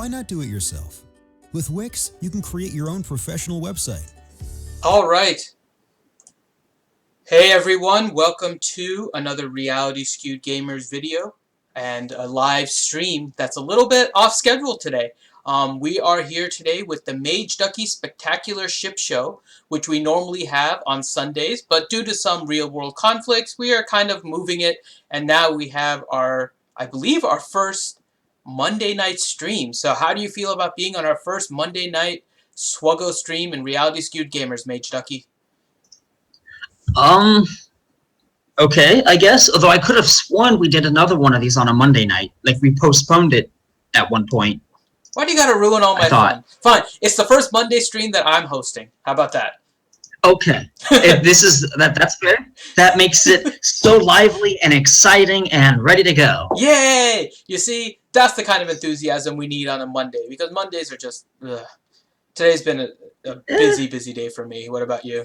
Why not do it yourself? With Wix, you can create your own professional website. All right. Hey everyone, welcome to another Reality Skewed Gamers video and a live stream that's a little bit off schedule today. We are here today with the Mageduckey Spectacular Ship Show, which we normally have on Sundays, but due to some real-world conflicts, we are kind of moving it, and now we have I believe, our first Monday night stream. So how do you feel about being on our first Monday night swgoh stream in Reality Skewed Gamers, Mageduckey? Okay, I guess. Although I could have sworn we did another one of these on a Monday night. Like, we postponed it at one point. Why do you gotta ruin all my fun? Fine, it's the first Monday stream that I'm hosting. How about that? Okay, if this is that's fair. That makes it so lively and exciting and ready to go. Yay! You see, that's the kind of enthusiasm we need on a Monday, because Mondays are just, ugh. Today's been a busy day for me. What about you?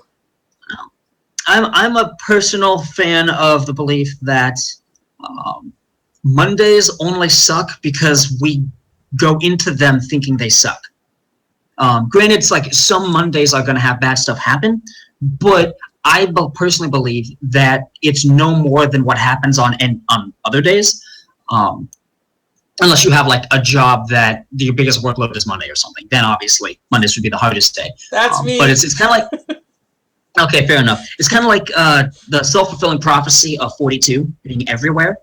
I'm a personal fan of the belief that Mondays only suck because we go into them thinking they suck. Granted, it's like some Mondays are going to have bad stuff happen, but I personally believe that it's no more than what happens on other days, unless you have like a job that your biggest workload is Monday or something. Then obviously Mondays would be the hardest day. That's me. But it's kind of like okay, fair enough. It's kind of like the self-fulfilling prophecy of 42 being everywhere.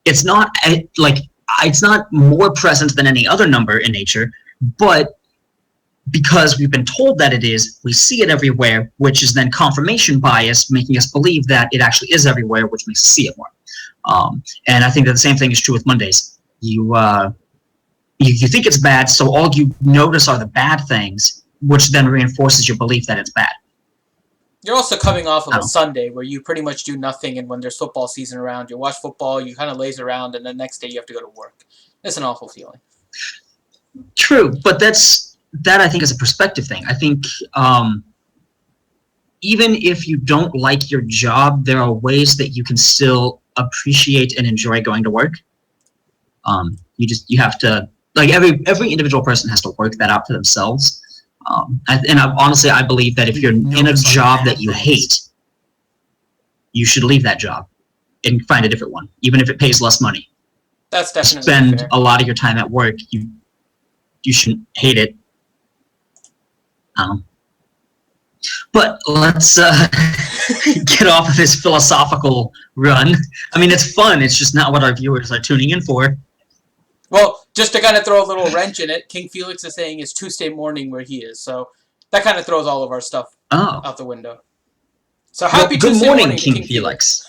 It's not it's not more present than any other number in nature, but because we've been told that it is, we see it everywhere, which is then confirmation bias, making us believe that it actually is everywhere, which makes us see it more. And I think that the same thing is true with Mondays. You think it's bad, so all you notice are the bad things, which then reinforces your belief that it's bad. You're also coming off of a Sunday where you pretty much do nothing, and when there's football season around, you watch football, you kind of laze around, and the next day you have to go to work. It's an awful feeling. True, but that I think is a perspective thing. I think even if you don't like your job, there are ways that you can still appreciate and enjoy going to work. You have to, like, every individual person has to work that out for themselves. Honestly, I believe that if you're in a job that you hate, you should leave that job and find a different one, even if it pays less money. That's definitely spend fair. A lot of your time at work. You shouldn't hate it. But let's get off of this philosophical run. I mean, it's fun. It's just not what our viewers are tuning in for. Well, just to kind of throw a little wrench in it, King Felix is saying it's Tuesday morning where he is, so that kind of throws all of our stuff out the window. So happy Tuesday morning, King Felix.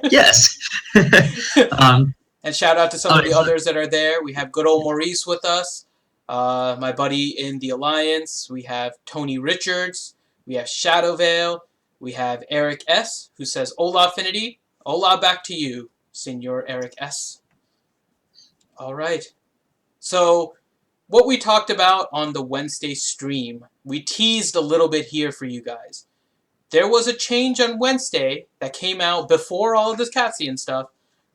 Yes. And shout out to some of the others that are there. We have good old Maurice with us. My buddy in the Alliance, we have Tony Richards, we have Shadowvale, we have Eric S, who says, Hola, Affinity. Hola, back to you, Senor Eric S. All right. So, what we talked about on the Wednesday stream, we teased a little bit here for you guys. There was a change on Wednesday that came out before all of this Cassian stuff.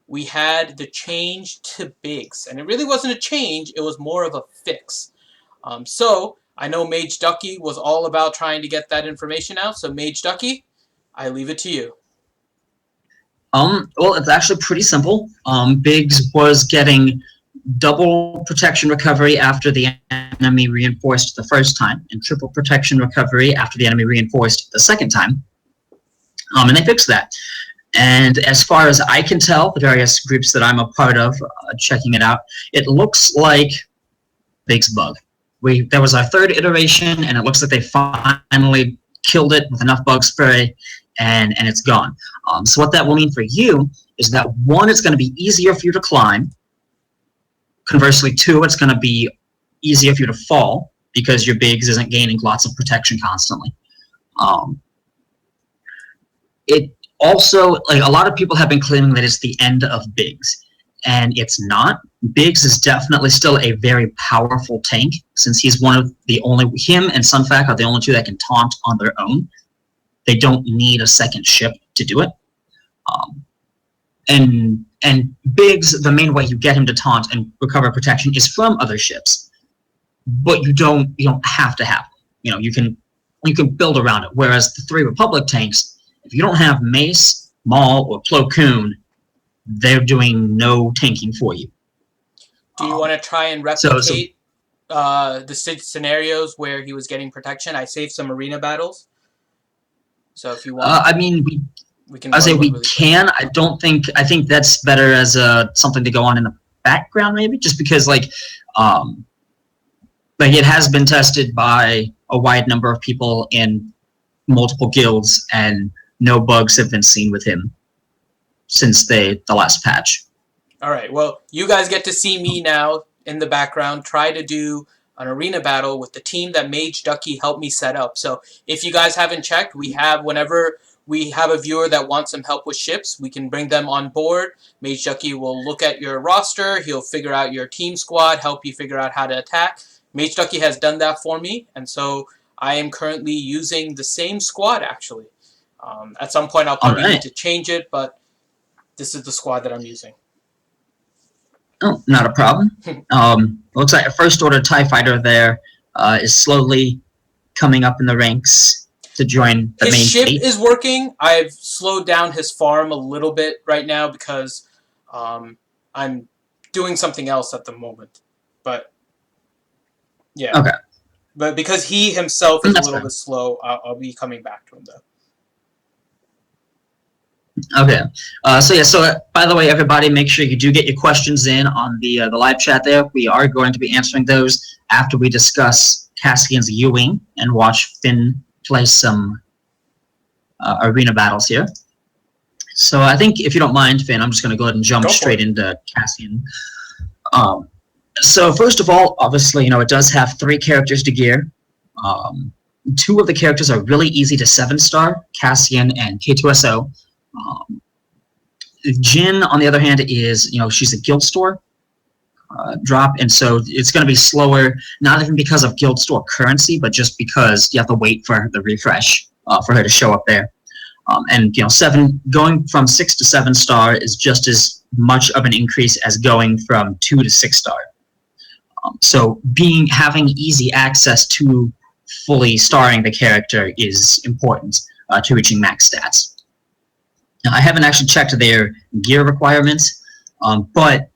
We had the change to Biggs. And it really wasn't a change, it was more of a fix. So, I know Mageduckey was all about trying to get that information out. So, Mageduckey, I leave it to you. Well, it's actually pretty simple. Biggs was getting double protection recovery after the enemy reinforced the first time, and triple protection recovery after the enemy reinforced the second time. And they fixed that. And as far as I can tell, the various groups that I'm a part of, checking it out, it looks like Biggs bug. There was our third iteration, and it looks like they finally killed it with enough bug spray, and it's gone. So what that will mean for you is that, one, it's going to be easier for you to climb. Conversely, two, it's going to be easier for you to fall because your Biggs isn't gaining lots of protection constantly. It also, like, a lot of people have been claiming that it's the end of Biggs, and it's not. Biggs is definitely still a very powerful tank, since he's one of the only, him and Sunfac are the only two that can taunt on their own. They don't need a second ship to do it. And Biggs, the main way you get him to taunt and recover protection is from other ships. but you don't have to have them. You know, you can build around it. Whereas the 3 Republic tanks, if you don't have Mace, Maul, or Plo Koon, they're doing no tanking for you. Do you want to try and replicate the scenarios where he was getting protection? I saved some arena battles. So if you want, I mean, we can. Can. I think that's better as something to go on in the background, maybe, just because like it has been tested by a wide number of people in multiple guilds, and no bugs have been seen with him since the last patch. All right. Well, you guys get to see me now in the background try to do an arena battle with the team that Mageduckey helped me set up. So if you guys haven't checked, whenever we have a viewer that wants some help with ships, we can bring them on board. Mageduckey will look at your roster. He'll figure out your team squad, help you figure out how to attack. Mageduckey has done that for me, and so I am currently using the same squad, actually. At some point, I'll probably need to change it, but this is the squad that I'm using. Oh, not a problem. Looks like a First Order TIE Fighter there is slowly coming up in the ranks to join the main His ship fleet. is working. I've slowed down his farm a little bit right now because I'm doing something else at the moment. But, yeah. Okay. But because he himself is a little bit slow, I'll be coming back to him, though. Okay. So by the way, everybody, make sure you do get your questions in on the live chat there. We are going to be answering those after we discuss Cassian's U-wing and watch Finn play some arena battles here. So I think, if you don't mind, Finn, I'm just going to go ahead and jump straight into Cassian. So first of all, obviously, it does have 3 characters to gear. 2 of the characters are really easy to 7-star, Cassian and K2SO. Jin, on the other hand, is, she's a guild store drop, and so it's going to be slower, not even because of guild store currency, but just because you have to wait for the refresh for her to show up there. And going from 6 to 7-star is just as much of an increase as going from 2 to 6-star. So having easy access to fully starring the character is important to reaching max stats. Now, I haven't actually checked their gear requirements, but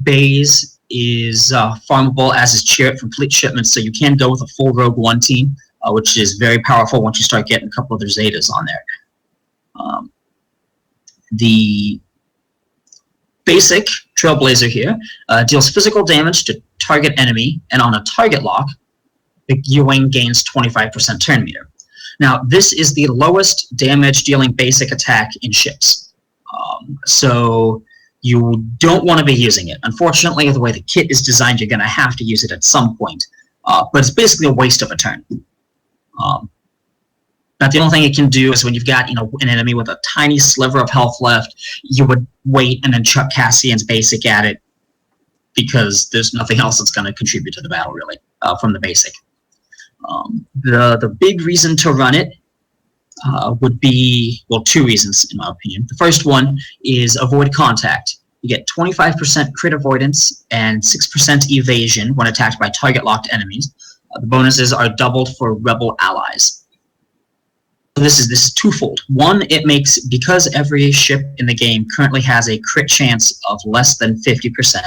Baze is farmable, as is Chariot from fleet shipments, so you can go with a full Rogue One team, which is very powerful once you start getting a couple of their Zetas on there. The basic Trailblazer here deals physical damage to target enemy, and on a target lock, the U-wing gains 25% turn meter. Now, this is the lowest damage-dealing basic attack in ships. So you don't want to be using it. Unfortunately, the way the kit is designed, you're going to have to use it at some point. But it's basically a waste of a turn. But the only thing it can do is when you've got an enemy with a tiny sliver of health left, you would wait and then chuck Cassian's basic at it, because there's nothing else that's going to contribute to the battle, really, from the basic. The big reason to run it would be, 2 reasons, in my opinion. The first one is avoid contact. You get 25% crit avoidance and 6% evasion when attacked by target-locked enemies. The bonuses are doubled for rebel allies. This is twofold. One, it makes, because every ship in the game currently has a crit chance of less than 50%,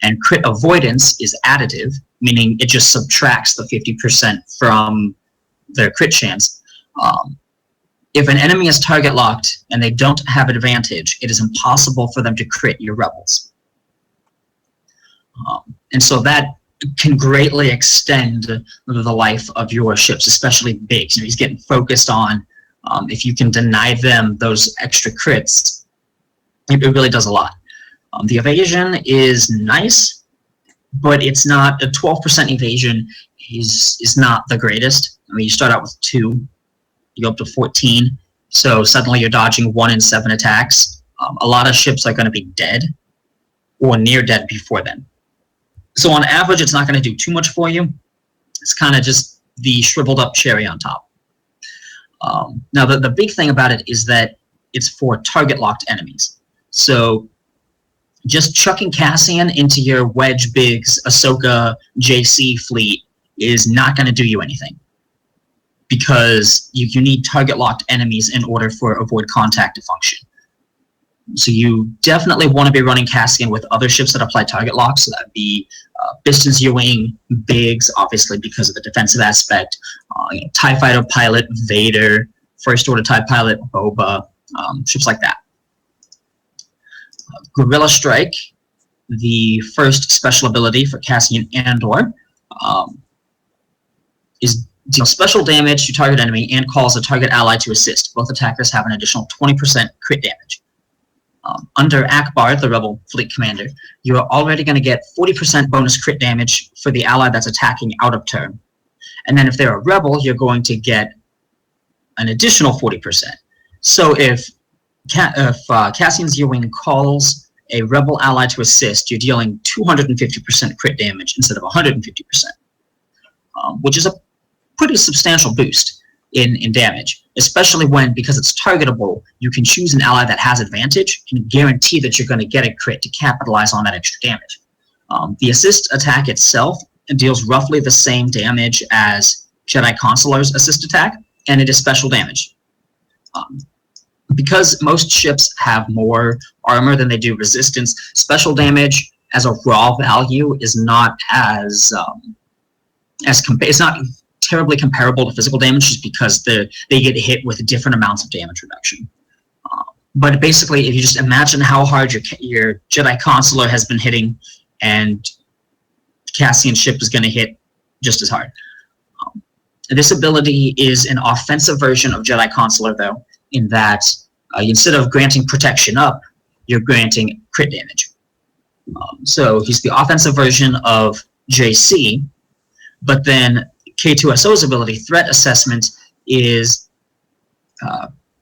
and crit avoidance is additive, meaning it just subtracts the 50% from their crit chance. If an enemy is target locked and they don't have advantage, it is impossible for them to crit your rebels. And so that can greatly extend the life of your ships, especially Biggs. He's getting focused on, if you can deny them those extra crits, it really does a lot. The evasion is nice, but it's not, a 12% evasion is not the greatest. I mean, you start out with 2, you go up to 14, so suddenly you're dodging 1 in 7 attacks. A lot of ships are going to be dead or near dead before then. So on average, it's not going to do too much for you. It's kind of just the shriveled up cherry on top. Now, the big thing about it is that it's for target-locked enemies. So just chucking Cassian into your Wedge, Biggs, Ahsoka, JC fleet is not going to do you anything, because you need target-locked enemies in order for avoid contact to function. So you definitely want to be running Cassian with other ships that apply target lock, so that would be Biston's U-wing, Biggs, obviously because of the defensive aspect, TIE Fighter pilot, Vader, First Order TIE pilot, Boba, ships like that. Guerrilla Strike, the first special ability for Cassian Andor, is deal special damage to target enemy and calls a target ally to assist. Both attackers have an additional 20% crit damage. Under Akbar, the Rebel Fleet Commander, you're already going to get 40% bonus crit damage for the ally that's attacking out of turn. And then if they're a Rebel, you're going to get an additional 40%. So if Cassian's U-wing calls a Rebel ally to assist, you're dealing 250% crit damage instead of 150%, which is a pretty substantial boost in damage, especially when, because it's targetable, you can choose an ally that has advantage and guarantee that you're going to get a crit to capitalize on that extra damage. The assist attack itself deals roughly the same damage as Jedi Consular's assist attack, and it is special damage. Because most ships have more armor than they do resistance, special damage as a raw value is not as it's not terribly comparable to physical damage, just because they get hit with different amounts of damage reduction. But basically, if you just imagine how hard your Jedi Consular has been hitting, and Cassian's ship is going to hit just as hard. This ability is an offensive version of Jedi Consular, though, in that instead of granting protection up, you're granting crit damage. So he's the offensive version of JC, but then K2SO's ability, Threat Assessment, is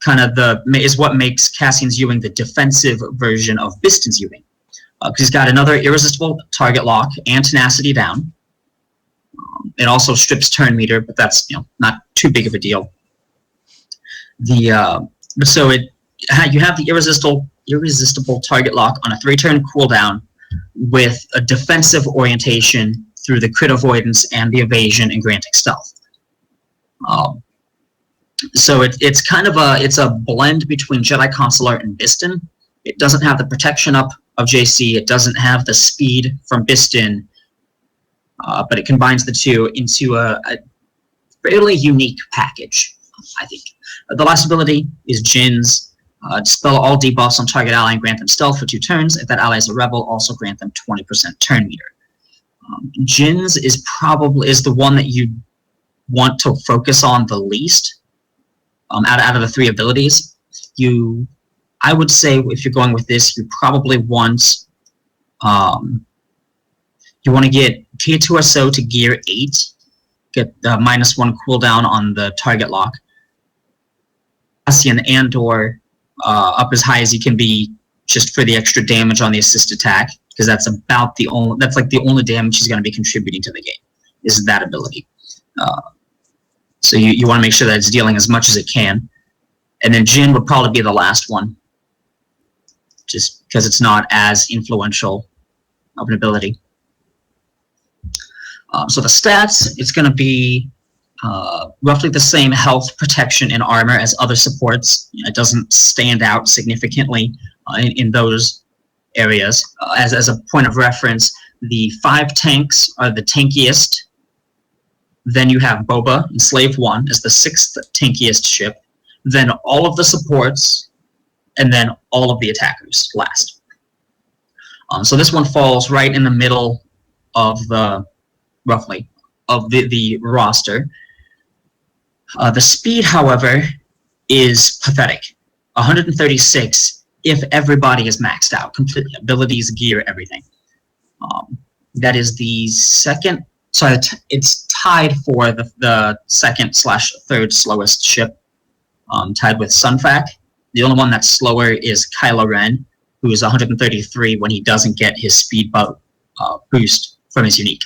is what makes Cassian's U-wing the defensive version of Biston's U-wing. Because he's got another irresistible target lock and tenacity down. It also strips turn meter, but that's not too big of a deal. You have the irresistible target lock on a 3-turn cooldown with a defensive orientation through the crit avoidance and the evasion and granting stealth. So it's kind of a blend between Jedi Consular and Biston. It doesn't have the protection up of JC. It doesn't have the speed from Biston, but it combines the two into a fairly unique package, I think. The last ability is Jin's. Dispel all debuffs on target ally and grant them stealth for 2 turns. If that ally is a rebel, also grant them 20% turn meter. Jin's is the one that you want to focus on the least out of the 3 abilities. I would say if you're going with this, you probably want to get K2SO to gear 8, get the -1 cooldown on the target lock. Cassian Andor up as high as he can be, just for the extra damage on the assist attack, because that's the only damage he's going to be contributing to the game, is that ability. So you want to make sure that it's dealing as much as it can. And then Jin would probably be the last one, just because it's not as influential of an ability. So the stats, it's going to be roughly the same health, protection, and armor as other supports. It doesn't stand out significantly in those areas. As a point of reference, the 5 tanks are the tankiest. Then you have Boba in Slave 1 as the 6th tankiest ship. Then all of the supports, and then all of the attackers last. So this one falls right in the middle of the roster. The speed, however, is pathetic. 136 if everybody is maxed out, completely, abilities, gear, everything. That is the second. So it's tied for the second/third slowest ship, tied with Sunfac. The only one that's slower is Kylo Ren, who is 133 when he doesn't get his speed boost from his unique.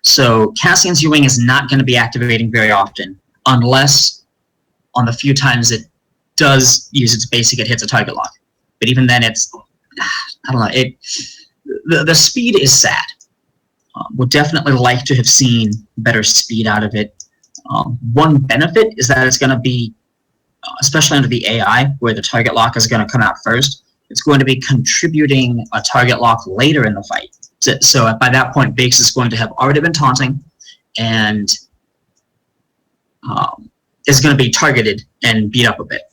So Cassian's U-wing is not going to be activating very often, unless on the few times it does use its basic, it hits a target lock. But even then, the speed is sad. Would definitely like to have seen better speed out of it. One benefit is that it's going to be, especially under the AI, where the target lock is going to come out first, it's going to be contributing a target lock later in the fight. So by that point, Biggs is going to have already been taunting and is going to be targeted and beat up a bit.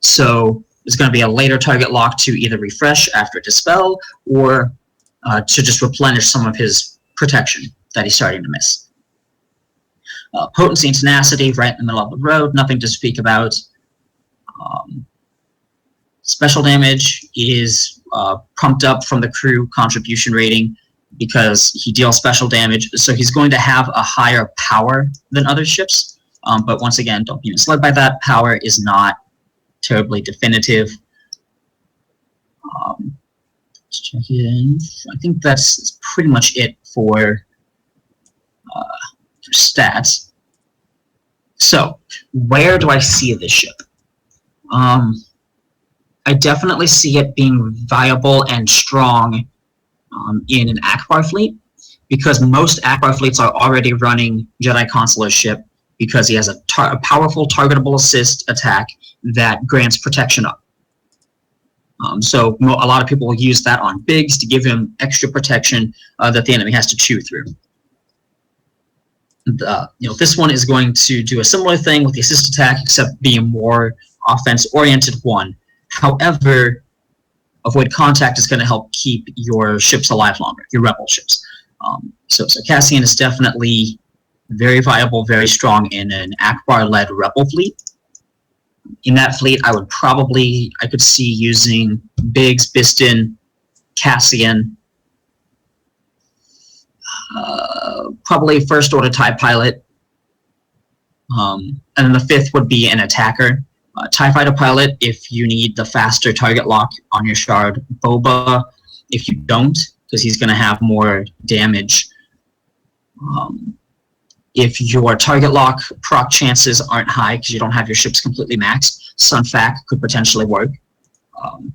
So there's going to be a later target lock to either refresh after Dispel or to just replenish some of his protection that he's starting to miss. Potency and tenacity, right in the middle of the road, nothing to speak about. Special damage is pumped up from the crew contribution rating because he deals special damage, so he's going to have a higher power than other ships. But once again, don't be misled by that. Power is not terribly definitive. Let's check in. I think that's pretty much it for stats. So, where do I see this ship? I definitely see it being viable and strong in an Akbar fleet, because most Akbar fleets are already running Jedi Consular ship because he has a powerful targetable assist attack that grants protection up. So a lot of people will use that on Biggs to give him extra protection that the enemy has to chew through. This one is going to do a similar thing with the assist attack, except be a more offense-oriented one. However, avoid contact is going to help keep your ships alive longer, your rebel ships. So Cassian is definitely very viable, very strong in an Akbar-led rebel fleet. In that fleet, I could see using Biggs, Biston, Cassian, probably first order TIE pilot, and then the fifth would be an attacker. TIE fighter pilot if you need the faster target lock on your shard. Boba if you don't, because he's going to have more damage. If your target lock proc chances aren't high because you don't have your ships completely maxed, Sun Fac could potentially work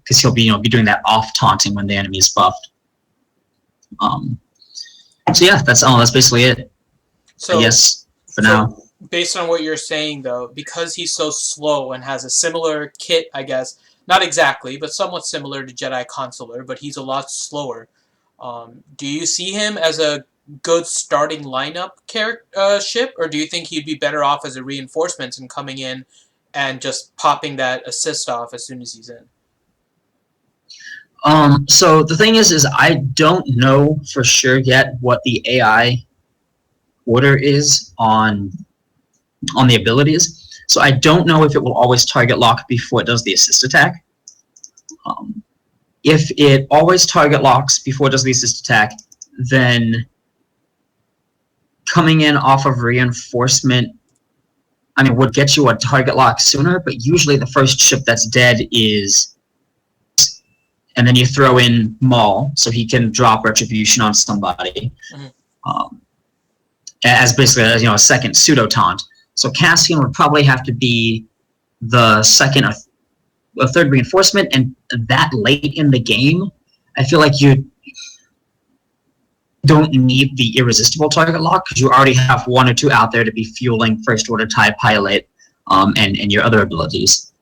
because he'll be doing that off taunting when the enemy is buffed. So yeah, that's basically it. So yes, for now. Based on what you're saying, though, because he's so slow and has a similar kit, I guess, not exactly, but somewhat similar to Jedi Consular, but he's a lot slower. Do you see him as a good starting lineup ship, or do you think he'd be better off as a reinforcement and coming in and just popping that assist off as soon as he's in? So the thing is I don't know for sure yet what the AI order is on the abilities. So I don't know if it will always target lock before it does the assist attack. If it always target locks before it does the assist attack, then coming in off of reinforcement, would get you a target lock sooner, but usually the first ship that's dead is... And then you throw in Maul, so he can drop Retribution on somebody. Mm-hmm. As basically a second pseudo-taunt. So Cassian would probably have to be the second or third reinforcement, and that late in the game, I feel like you don't need the irresistible target lock because you already have one or two out there to be fueling first order TIE pilot and your other abilities.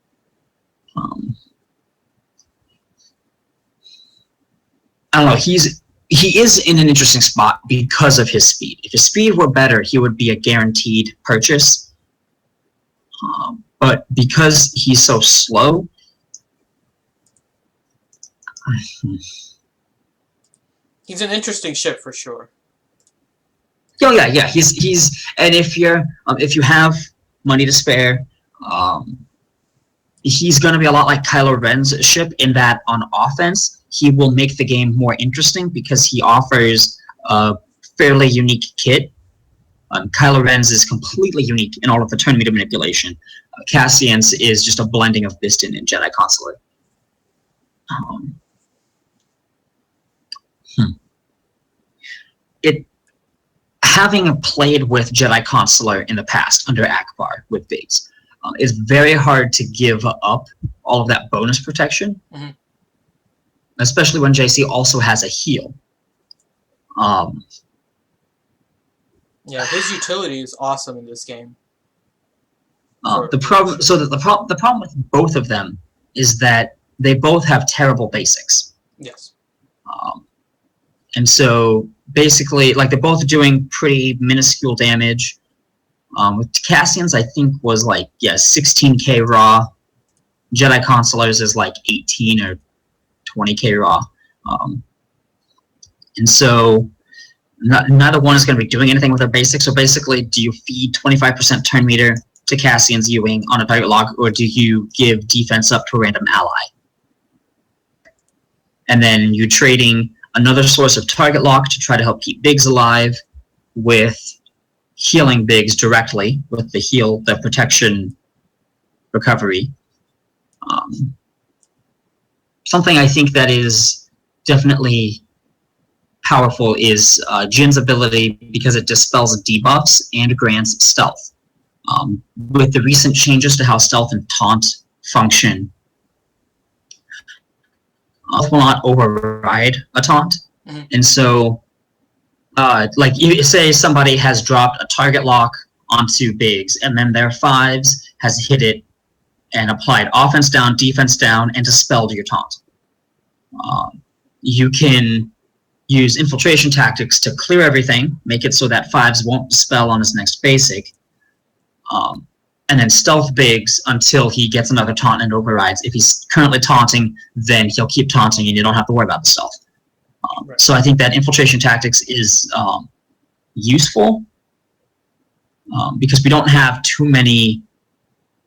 I don't know. He is in an interesting spot because of his speed. If his speed were better, he would be a guaranteed purchase. But because he's so slow, he's an interesting ship for sure. Oh yeah. He's and if you have money to spare, he's going to be a lot like Kylo Ren's ship in that on offense he will make the game more interesting because he offers a fairly unique kit. Kylo Ren's is completely unique in all of the turn meter manipulation. Cassian's is just a blending of Biston and Jedi Consular. Having played with Jedi Consular in the past under Akbar with Biggs, it's very hard to give up all of that bonus protection, especially when JC also has a heal. Yeah, his utility is awesome in this game. The problem with both of them is that they both have terrible basics. Yes. And so basically, like, they're both doing pretty minuscule damage. With Cassian's, I think was like 16k raw. Jedi Consular's is like 18 or 20k raw. And so neither one is going to be doing anything with their basics. So basically, do you feed 25% turn meter to Cassian's U-wing on a target lock, or do you give defense up to a random ally? And then you're trading another source of target lock to try to help keep Biggs alive with healing Biggs directly with the protection recovery. Something I think that is definitely powerful is Jin's ability, because it dispels debuffs and grants stealth. With the recent changes to how stealth and taunt function, will not override a taunt. Mm-hmm. And so, like, you say somebody has dropped a target lock onto Biggs, and then their 5s has hit it and applied offense down, defense down, and dispelled your taunt. You can use infiltration tactics to clear everything, make it so that 5s won't dispel on his next basic, and then stealth Biggs until he gets another taunt and overrides. If he's currently taunting, then he'll keep taunting and you don't have to worry about the stealth. Right. So I think that infiltration tactics is useful because we don't have too many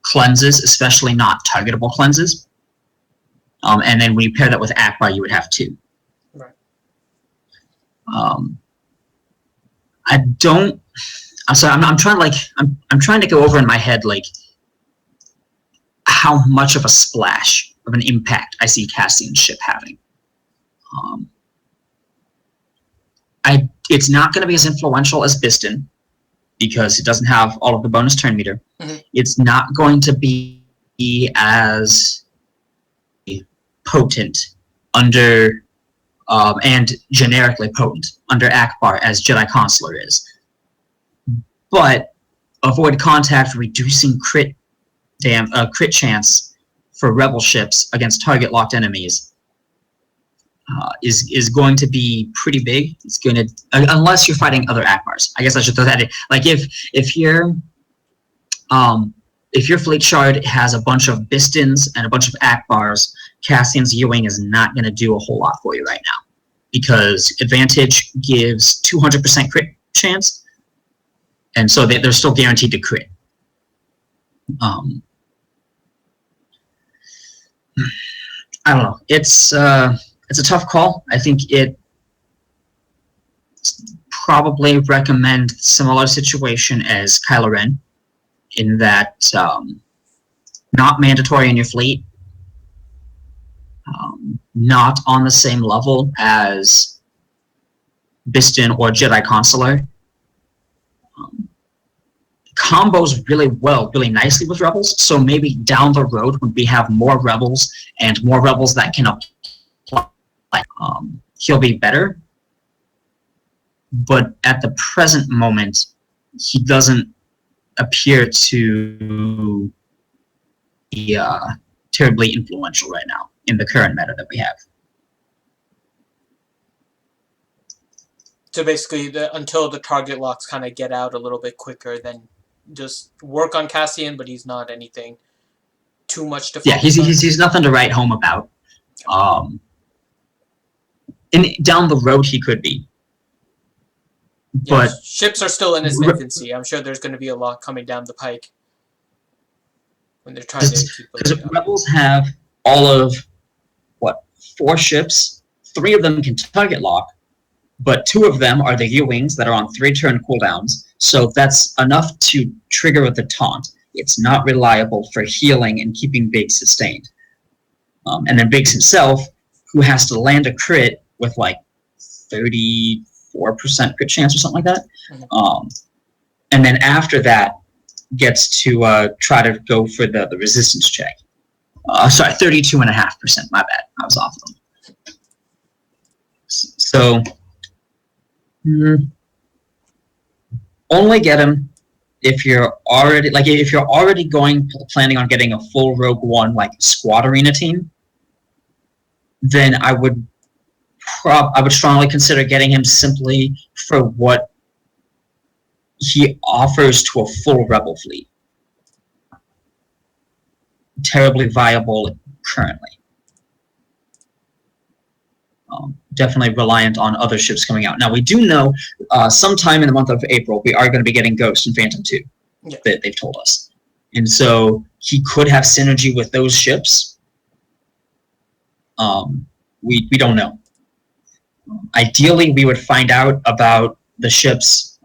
cleanses, especially not targetable cleanses. And then when you pair that with Akbar, you would have 2. Right. I don't. So I'm trying to go over in my head like how much of a splash of an impact I see Cassian's ship having. It's not going to be as influential as Biston because it doesn't have all of the bonus turn meter. Mm-hmm. It's not going to be as potent under and generically potent under Akbar as Jedi Consular is. But avoid contact, reducing crit chance for rebel ships against target locked enemies is going to be pretty big. It's going to, unless you're fighting other Akbars. I guess I should throw that in. Like if your fleet shard has a bunch of Bistons and a bunch of Akbars, Cassian's U-wing is not going to do a whole lot for you right now because advantage gives 200% crit chance. And so they're still guaranteed to crit. I don't know. It's a tough call. I think it probably recommend similar situation as Kylo Ren, in that not mandatory in your fleet, not on the same level as Biston or Jedi Consular. Combos really nicely with rebels, so maybe down the road when we have more rebels and more rebels that can apply, he'll be better. But at the present moment, he doesn't appear to be terribly influential right now in the current meta that we have. So basically, until the target locks kind of get out a little bit quicker, then just work on Cassian, but he's not anything too much to focus on. He's nothing to write home about. And down the road he could be. But ships are still in its infancy. I'm sure there's going to be a lot coming down the pike when they're trying to keep because rebels have all of 4 ships. 3 of them can target lock, but 2 of them are the U-wings that are on 3-turn cooldowns. So that's enough to trigger with the taunt. It's not reliable for healing and keeping Biggs sustained. And then Biggs himself, who has to land a crit with like 34% crit chance or something like that. Mm-hmm. And then after that, gets to try to go for the resistance check. Sorry, 32.5%. My bad. I was off them. So, only get him if you're already planning on getting a full Rogue One like squad arena team. Then I would strongly consider getting him simply for what he offers to a full Rebel fleet. Terribly viable currently. Definitely reliant on other ships coming out. Now, we do know sometime in the month of April, we are going to be getting Ghost and Phantom 2. Yeah. That they've told us. And so he could have synergy with those ships. We don't know. Ideally, we would find out about the ships,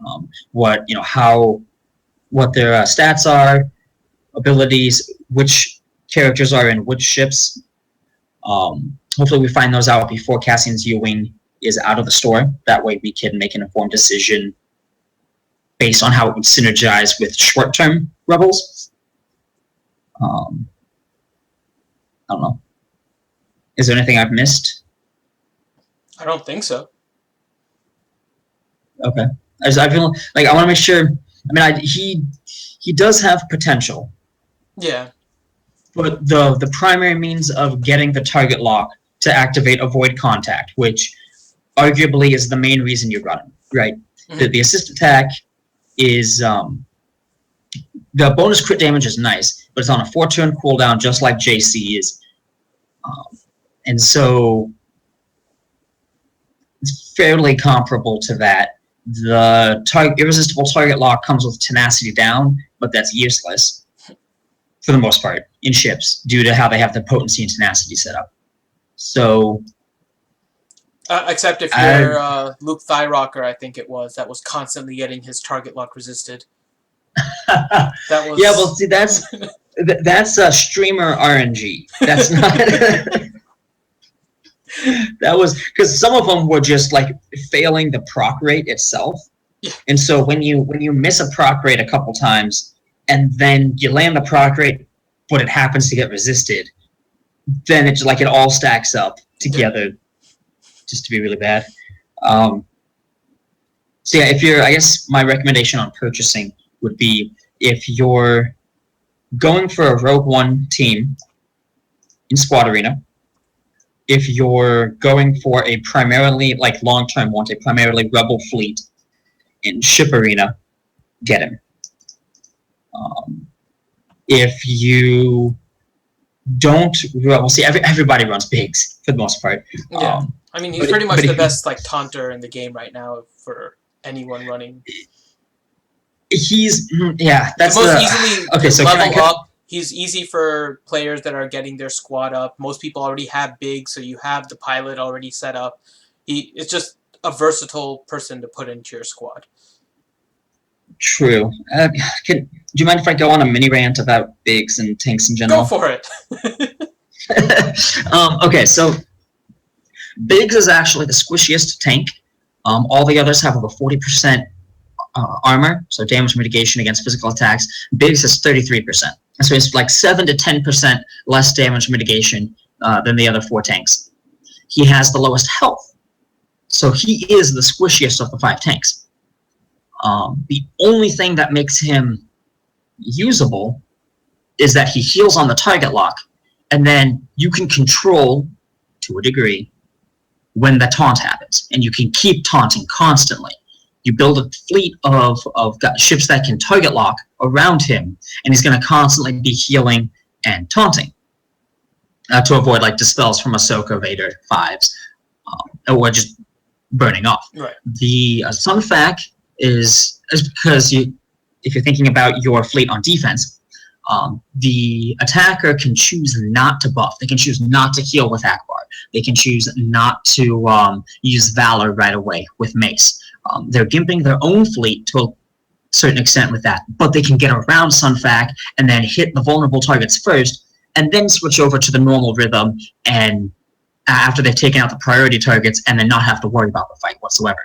what their stats are, abilities, which characters are in which ships. Hopefully we find those out before Cassian's U-wing is out of the store. That way we can make an informed decision based on how it would synergize with short-term Rebels. I don't know. Is there anything I've missed? I don't think so. Okay. I feel like I want to make sure. I mean, he does have potential. Yeah. But the primary means of getting the target lock to activate avoid contact, which arguably is the main reason you run him, right? Mm-hmm. The assist attack is the bonus crit damage is nice, but it's on a 4-turn cooldown, just like JC is, and so it's fairly comparable to that. The irresistible target lock comes with tenacity down, but that's useless for the most part in ships due to how they have the potency and tenacity set up. So, except if you're Luke Thyrocker, I think it was, that was constantly getting his target lock resisted. That was... Yeah, well, see, that's streamer RNG. That's not. That was because some of them were just like failing the proc rate itself, yeah. And so when you miss a proc rate a couple times and then you land the proc rate, but it happens to get resisted, then it's like it all stacks up together, just to be really bad. So yeah, I guess my recommendation on purchasing would be if you're going for a Rogue One team in Squad Arena, if you're going for a primarily like long-term want, a primarily Rebel fleet in Ship Arena, get him. If you don't, well, see, everybody runs bigs for the most part. Yeah, I mean, he's pretty much the best like taunter in the game right now for anyone running. He's that's the most easily level up. He's easy for players that are getting their squad up. Most people already have big, so you have the pilot already set up. It's just a versatile person to put into your squad. True. Do you mind if I go on a mini rant about bigs and tanks in general? Go for it. Okay, so bigs is actually the squishiest tank. All the others have over 40% armor, so damage mitigation against physical attacks. Biggs has 33%. So it's like 7 to 10% less damage mitigation than the other 4 tanks. He has the lowest health, so he is the squishiest of the 5 tanks. The only thing that makes him usable is that he heals on the target lock, and then you can control, to a degree, when the taunt happens, and you can keep taunting constantly. You build a fleet of ships that can target lock around him, and he's going to constantly be healing and taunting to avoid like dispels from Ahsoka, Vader, 5s, or just burning off. Right. The Sunfac is because if you're thinking about your fleet on defense, the attacker can choose not to buff. They can choose not to heal with Akbar. They can choose not to use Valor right away with Mace. They're gimping their own fleet to a certain extent with that, but they can get around Sunfac and then hit the vulnerable targets first, and then switch over to the normal rhythm, and after they've taken out the priority targets, and then not have to worry about the fight whatsoever.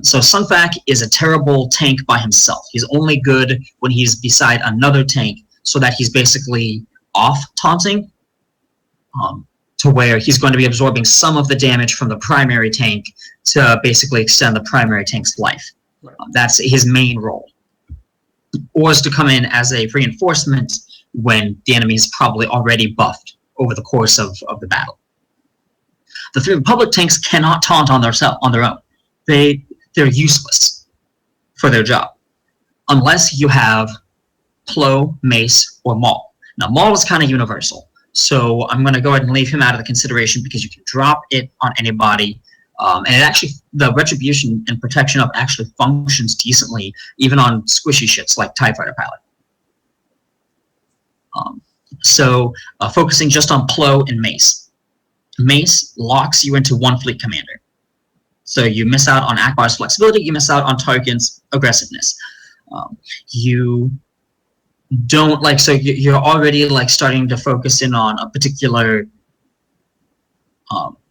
So Sunfac is a terrible tank by himself. He's only good when he's beside another tank, so that he's basically off taunting, to where he's going to be absorbing some of the damage from the primary tank to basically extend the primary tank's life. Right. That's his main role. Or is to come in as a reinforcement when the enemy is probably already buffed over the course of the battle. The 3 Republic tanks cannot taunt on their own. They're useless for their job unless you have Plo, Mace, or Maul. Now Maul is kind of universal, so I'm going to go ahead and leave him out of the consideration because you can drop it on anybody, and it actually, the retribution and protection up actually functions decently even on squishy ships like TIE Fighter Pilot. Focusing just on Plo and Mace. Mace locks you into 1 fleet commander. So you miss out on Akbar's flexibility, you miss out on Tarkin's aggressiveness. You don't like, so you're already like starting to focus in on a particular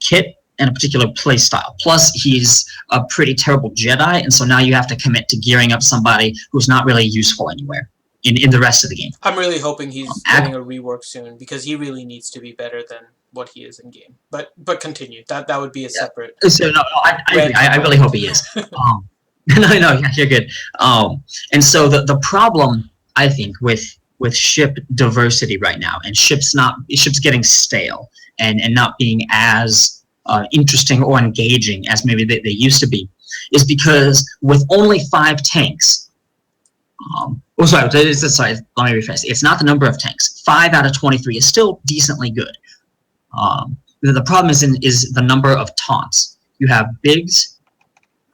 kit and a particular play style. Plus, he's a pretty terrible Jedi, and so now you have to commit to gearing up somebody who's not really useful anywhere in the rest of the game. I'm really hoping he's getting a rework soon because he really needs to be better than what he is in game. But continue. That would be a separate. So no, I really hope he is. No, yeah, you're good. And so the problem I think with ship diversity right now and ships getting stale and not being as interesting or engaging as maybe they used to be is because with only 5 tanks. Sorry, let me rephrase. It's not the number of tanks. 5 out of 23 is still decently good. The problem is the number of taunts. You have Biggs,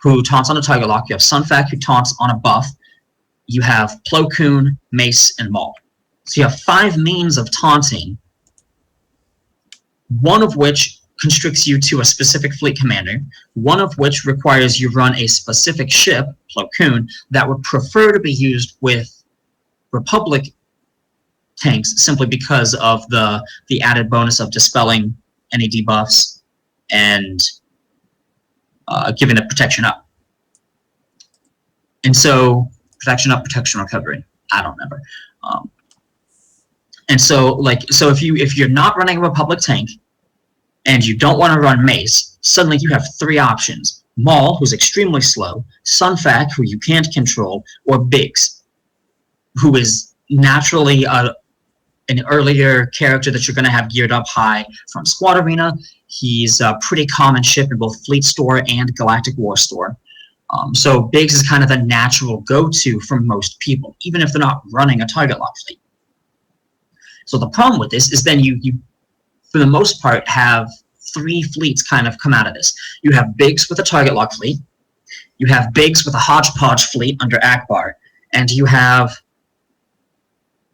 who taunts on a target lock. You have Sunfac, who taunts on a buff. You have Plo Koon, Mace, and Maul. So you have 5 means of taunting, one of which constricts you to a specific fleet commander, one of which requires you run a specific ship, Plo Koon, that would prefer to be used with Republic tanks simply because of the added bonus of dispelling any debuffs and giving it protection up. And so, protection up, protection recovery. I don't remember. And so, if you're not running a Republic tank and you don't want to run Mace, suddenly you have 3 options: Maul, who's extremely slow; Sunfac, who you can't control; or Biggs, who is naturally an earlier character that you're going to have geared up high from Squad Arena. He's a pretty common ship in both Fleet Store and Galactic War Store. So Biggs is kind of the natural go-to for most people, even if they're not running a target lock fleet. So the problem with this is then you for the most part, have 3 fleets kind of come out of this. You have Biggs with a target lock fleet, you have Biggs with a hodgepodge fleet under Akbar, and you have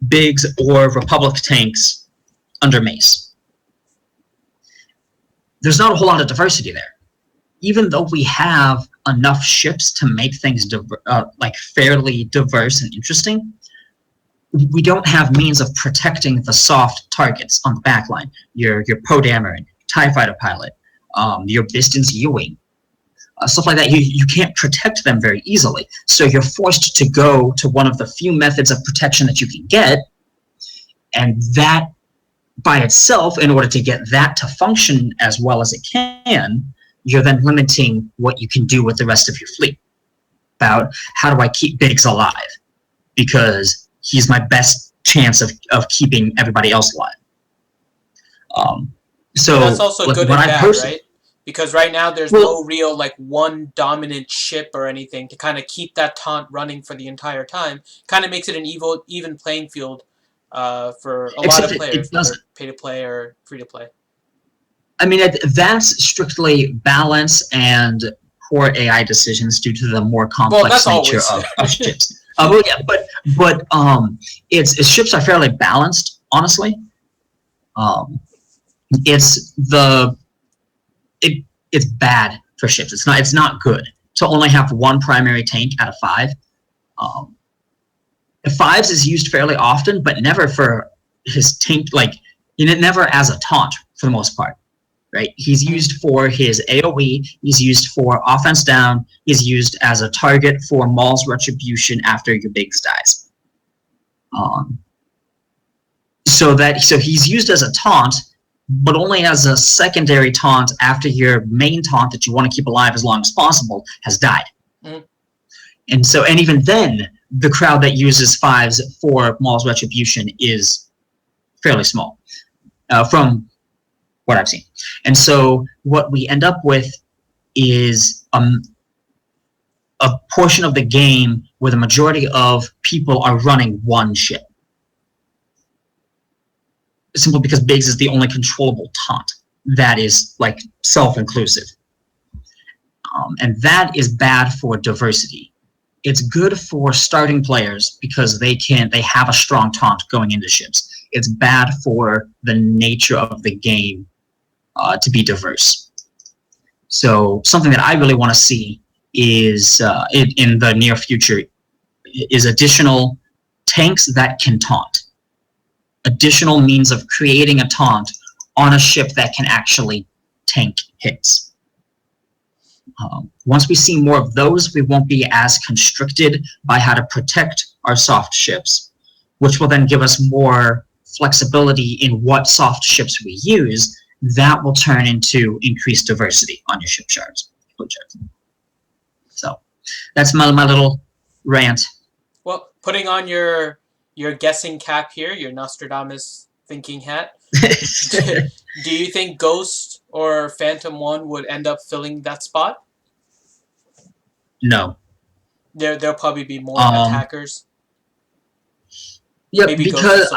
Biggs or Republic tanks under Mace. There's not a whole lot of diversity there. Even though we have enough ships to make things fairly diverse and interesting, we don't have means of protecting the soft targets on the backline. Your Poe Dameron, TIE Fighter Pilot, your Biston's U-wing, stuff like that. You can't protect them very easily. So you're forced to go to one of the few methods of protection that you can get, and that by itself, in order to get that to function as well as it can, you're then limiting what you can do with the rest of your fleet. About how do I keep Biggs alive? Because he's my best chance of keeping everybody else alive. So that's also good and bad, right? Because right now there's no real one dominant ship or anything to kind of keep that taunt running for the entire time. Kind of makes it an even playing field for a lot of players, whether pay to play or free to play. I mean, that's strictly balance and poor AI decisions due to the more complex nature of ships. It's ships are fairly balanced, honestly. It's bad for ships. It's not good to only have 1 primary tank out of 5. 5s is used fairly often, but never for his tank, never as a taunt for the most part. Right? He's used for his AoE, he's used for offense down, he's used as a target for Maul's retribution after your Biggs dies. So he's used as a taunt, but only as a secondary taunt after your main taunt that you want to keep alive as long as possible has died. And so, and even then, the crowd that uses 5s for Maul's Retribution is fairly small, from what I've seen. And so what we end up with is a portion of the game where the majority of people are running one ship. Simply because Biggs is the only controllable taunt that is like self-inclusive. And that is bad for diversity. It's good for starting players because they have a strong taunt going into ships. It's bad for the nature of the game to be diverse. So something that I really want to see is in the near future is additional tanks that can taunt. Additional means of creating a taunt on a ship that can actually tank hits. Once we see more of those, we won't be as constricted by how to protect our soft ships, which will then give us more flexibility in what soft ships we use. That will turn into increased diversity on your ship shards. So that's my little rant. Well, putting on your guessing cap here, your Nostradamus thinking hat, do you think Ghost or Phantom 1 would end up filling that spot? No. There'll probably be more attackers. Yeah, maybe because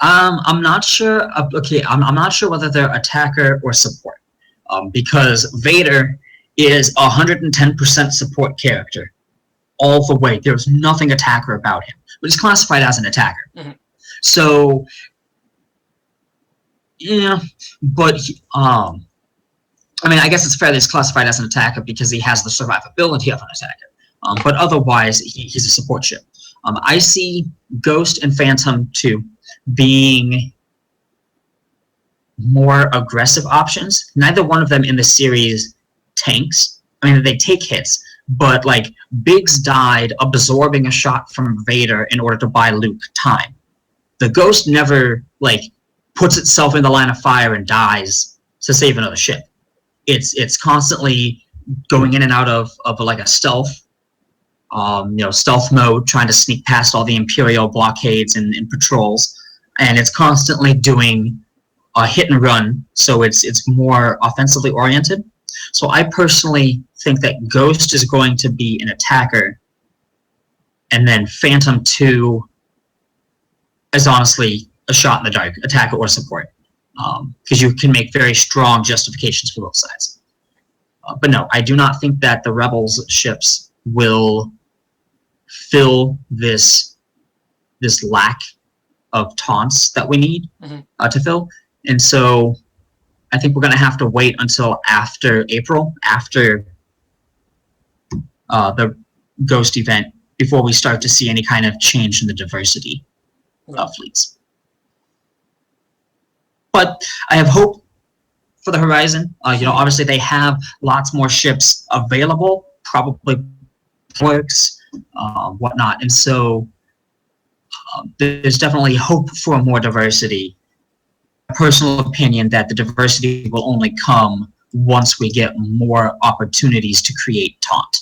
I'm not sure. Okay, I'm not sure whether they're attacker or support, because Vader is 110% support character all the way. There's nothing attacker about him, but he's classified as an attacker. Mm-hmm. So, yeah, but I mean, I guess it's fair that he's classified as an attacker because he has the survivability of an attacker. But otherwise, he's a support ship. I see Ghost and Phantom 2 being more aggressive options. Neither one of them in the series tanks. I mean, they take hits, but like Biggs died absorbing a shot from Vader in order to buy Luke time. The Ghost never like puts itself in the line of fire and dies to save another ship. It's constantly going in and out of like a stealth, stealth mode, trying to sneak past all the Imperial blockades and patrols, and it's constantly doing a hit and run. So it's more offensively oriented. So I personally think that Ghost is going to be an attacker, and then Phantom 2 is honestly a shot in the dark, attacker or support, because you can make very strong justifications for both sides. But no, I do not think that the Rebels ships will fill this lack of taunts that we need to fill. And so I think we're going to have to wait until after April, after the Ghost event, before we start to see any kind of change in the diversity of fleets. But I have hope for the horizon. Obviously they have lots more ships available, probably works, whatnot. And so there's definitely hope for more diversity. Personal opinion that the diversity will only come once we get more opportunities to create taunt.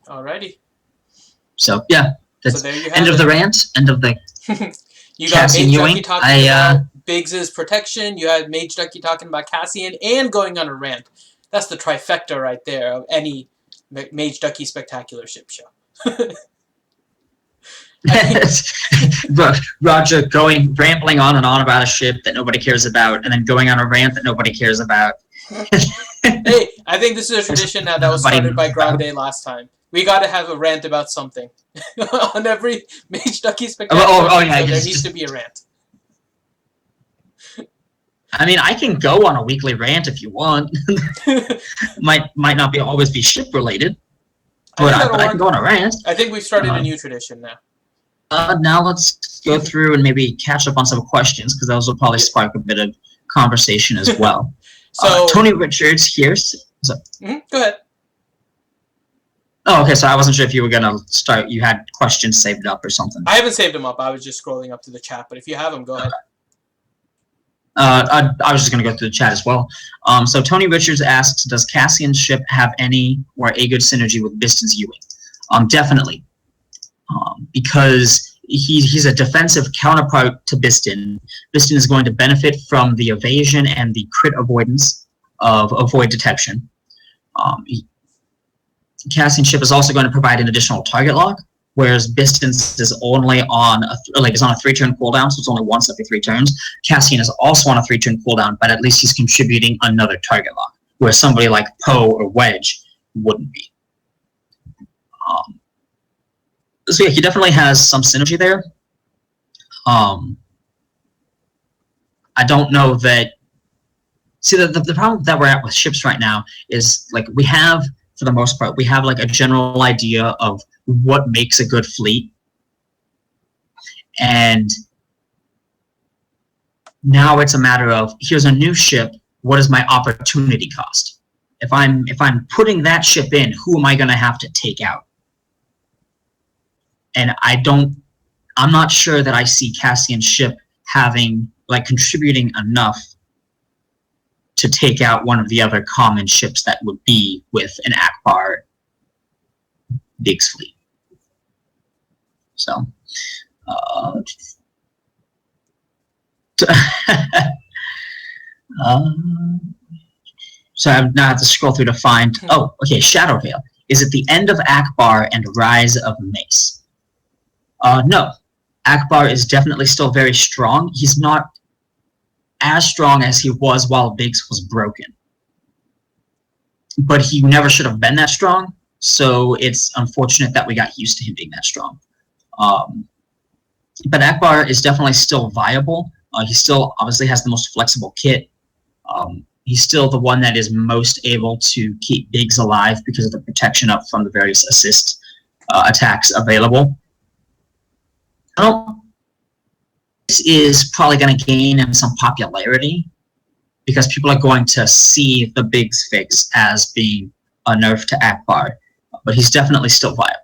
Alrighty. So yeah, that's so there you have end of the rant, end of the you got Cassian U-wing. Mageduckey talking about Biggs's protection, you had Mageduckey talking about Cassian, and going on a rant. That's the trifecta right there of any Mageduckey spectacular ship show. Roger rambling on and on about a ship that nobody cares about, and then going on a rant that nobody cares about. Hey, I think this is a tradition now that was started by Grande last time. We got to have a rant about something on every Mageduckey spectacular. There needs to be a rant. I mean, I can go on a weekly rant if you want. might not always be ship related, but I can go on a rant. I think we've started a new tradition now. Now let's go through and maybe catch up on some questions, because those will probably spark a bit of conversation as well. So Tony Richards here. Go ahead. Oh, okay. So I wasn't sure if you were gonna start. You had questions saved up or something. I haven't saved them up. I was just scrolling up to the chat. But if you have them, go ahead. I was just going to go through the chat as well. So Tony Richards asks, does Cassian's ship have any or a good synergy with Biston's U-wing? Definitely. Because he's a defensive counterpart to Biston. Biston is going to benefit from the evasion and the crit avoidance of avoid detection. Cassian's ship is also going to provide an additional target lock, whereas Biston's is only on a 3-turn cooldown, so it's only once every 3 turns. Cassian is also on a 3-turn cooldown, but at least he's contributing another target lock, where somebody like Poe or Wedge wouldn't be. So yeah, he definitely has some synergy there. I don't know that... See, the problem that we're at with ships right now is, like, we have, for the most part, we have, like, a general idea of what makes a good fleet. And now it's a matter of, here's a new ship, what is my opportunity cost? If I'm putting that ship in, who am I going to have to take out? And I'm not sure that I see Cassian's ship having, like, contributing enough to take out one of the other common ships that would be with an Akbar Biggs fleet. So, so I now have to scroll through to find, oh, okay, Shadowvale. Is it the end of Akbar and rise of Mace? No. Akbar is definitely still very strong. He's not as strong as he was while Biggs was broken. But he never should have been that strong, so it's unfortunate that we got used to him being that strong. But Akbar is definitely still viable. He still obviously has the most flexible kit. He's still the one that is most able to keep Biggs alive because of the protection up from the various assist attacks available. This is probably going to gain him some popularity because people are going to see the Biggs fix as being a nerf to Akbar, but he's definitely still viable.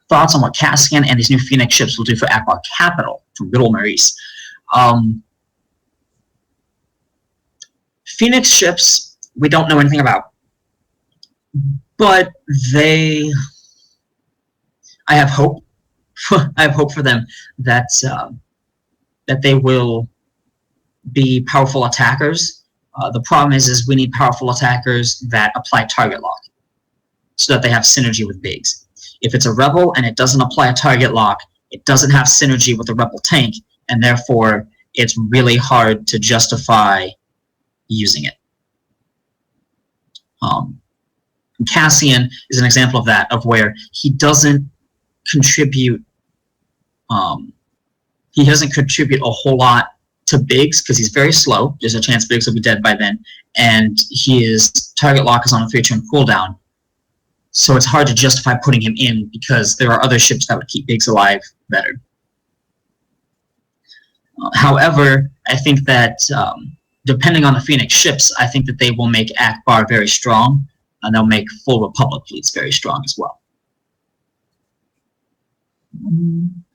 Thoughts on what Cassian and his new Phoenix ships will do for Akbar Capital from Little Maurice. Phoenix ships, we don't know anything about. But I have hope. I have hope for them that they will be powerful attackers. The problem is we need powerful attackers that apply target lock, so that they have synergy with Biggs. If it's a rebel and it doesn't apply a target lock, it doesn't have synergy with the rebel tank, and therefore it's really hard to justify using it. Cassian is an example of that, of where he doesn't contribute. He doesn't contribute a whole lot to Biggs because he's very slow. There's a chance Biggs will be dead by then, and his target lock is on a 3-turn cooldown. So it's hard to justify putting him in because there are other ships that would keep Biggs alive better. However, I think that depending on the Phoenix ships, I think that they will make Akbar very strong, and they'll make full Republic fleets very strong as well.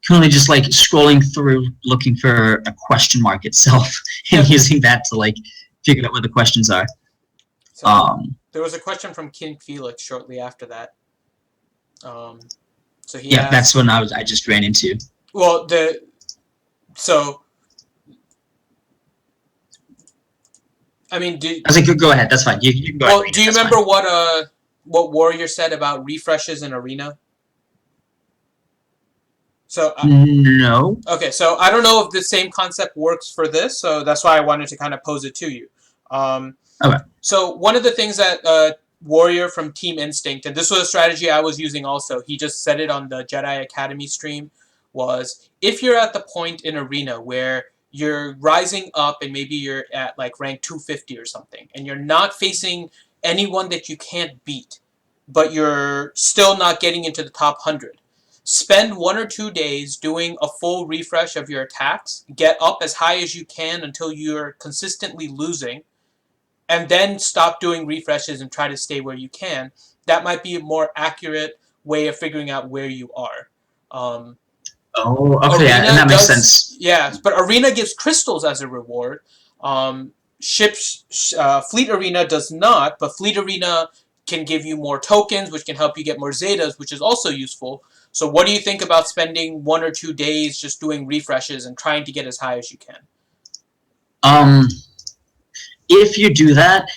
Currently just like scrolling through looking for a question mark itself and using that to like figure out what the questions are. So, there was a question from King Felix shortly after that. So he asked, that's when I just ran into. Well, I mean, I was like, go ahead. That's fine. You can go ahead. Well, do you remember what Warrior said about refreshes in Arena? So no. Okay, so I don't know if the same concept works for this, so that's why I wanted to kind of pose it to you. Okay. So one of the things that Warrior from Team Instinct, and this was a strategy I was using also, he just said it on the Jedi Academy stream, was if you're at the point in Arena where you're rising up and maybe you're at like rank 250 or something, and you're not facing anyone that you can't beat, but you're still not getting into the top 100. Spend 1 or 2 days doing a full refresh of your attacks, get up as high as you can until you're consistently losing, and then stop doing refreshes and try to stay where you can. That might be a more accurate way of figuring out where you are. Oh, okay, yeah, and that makes sense. Yeah, but Arena gives crystals as a reward. Fleet Arena does not, but Fleet Arena can give you more tokens, which can help you get more Zetas, which is also useful. So what do you think about spending 1 or 2 days just doing refreshes and trying to get as high as you can? If you do that,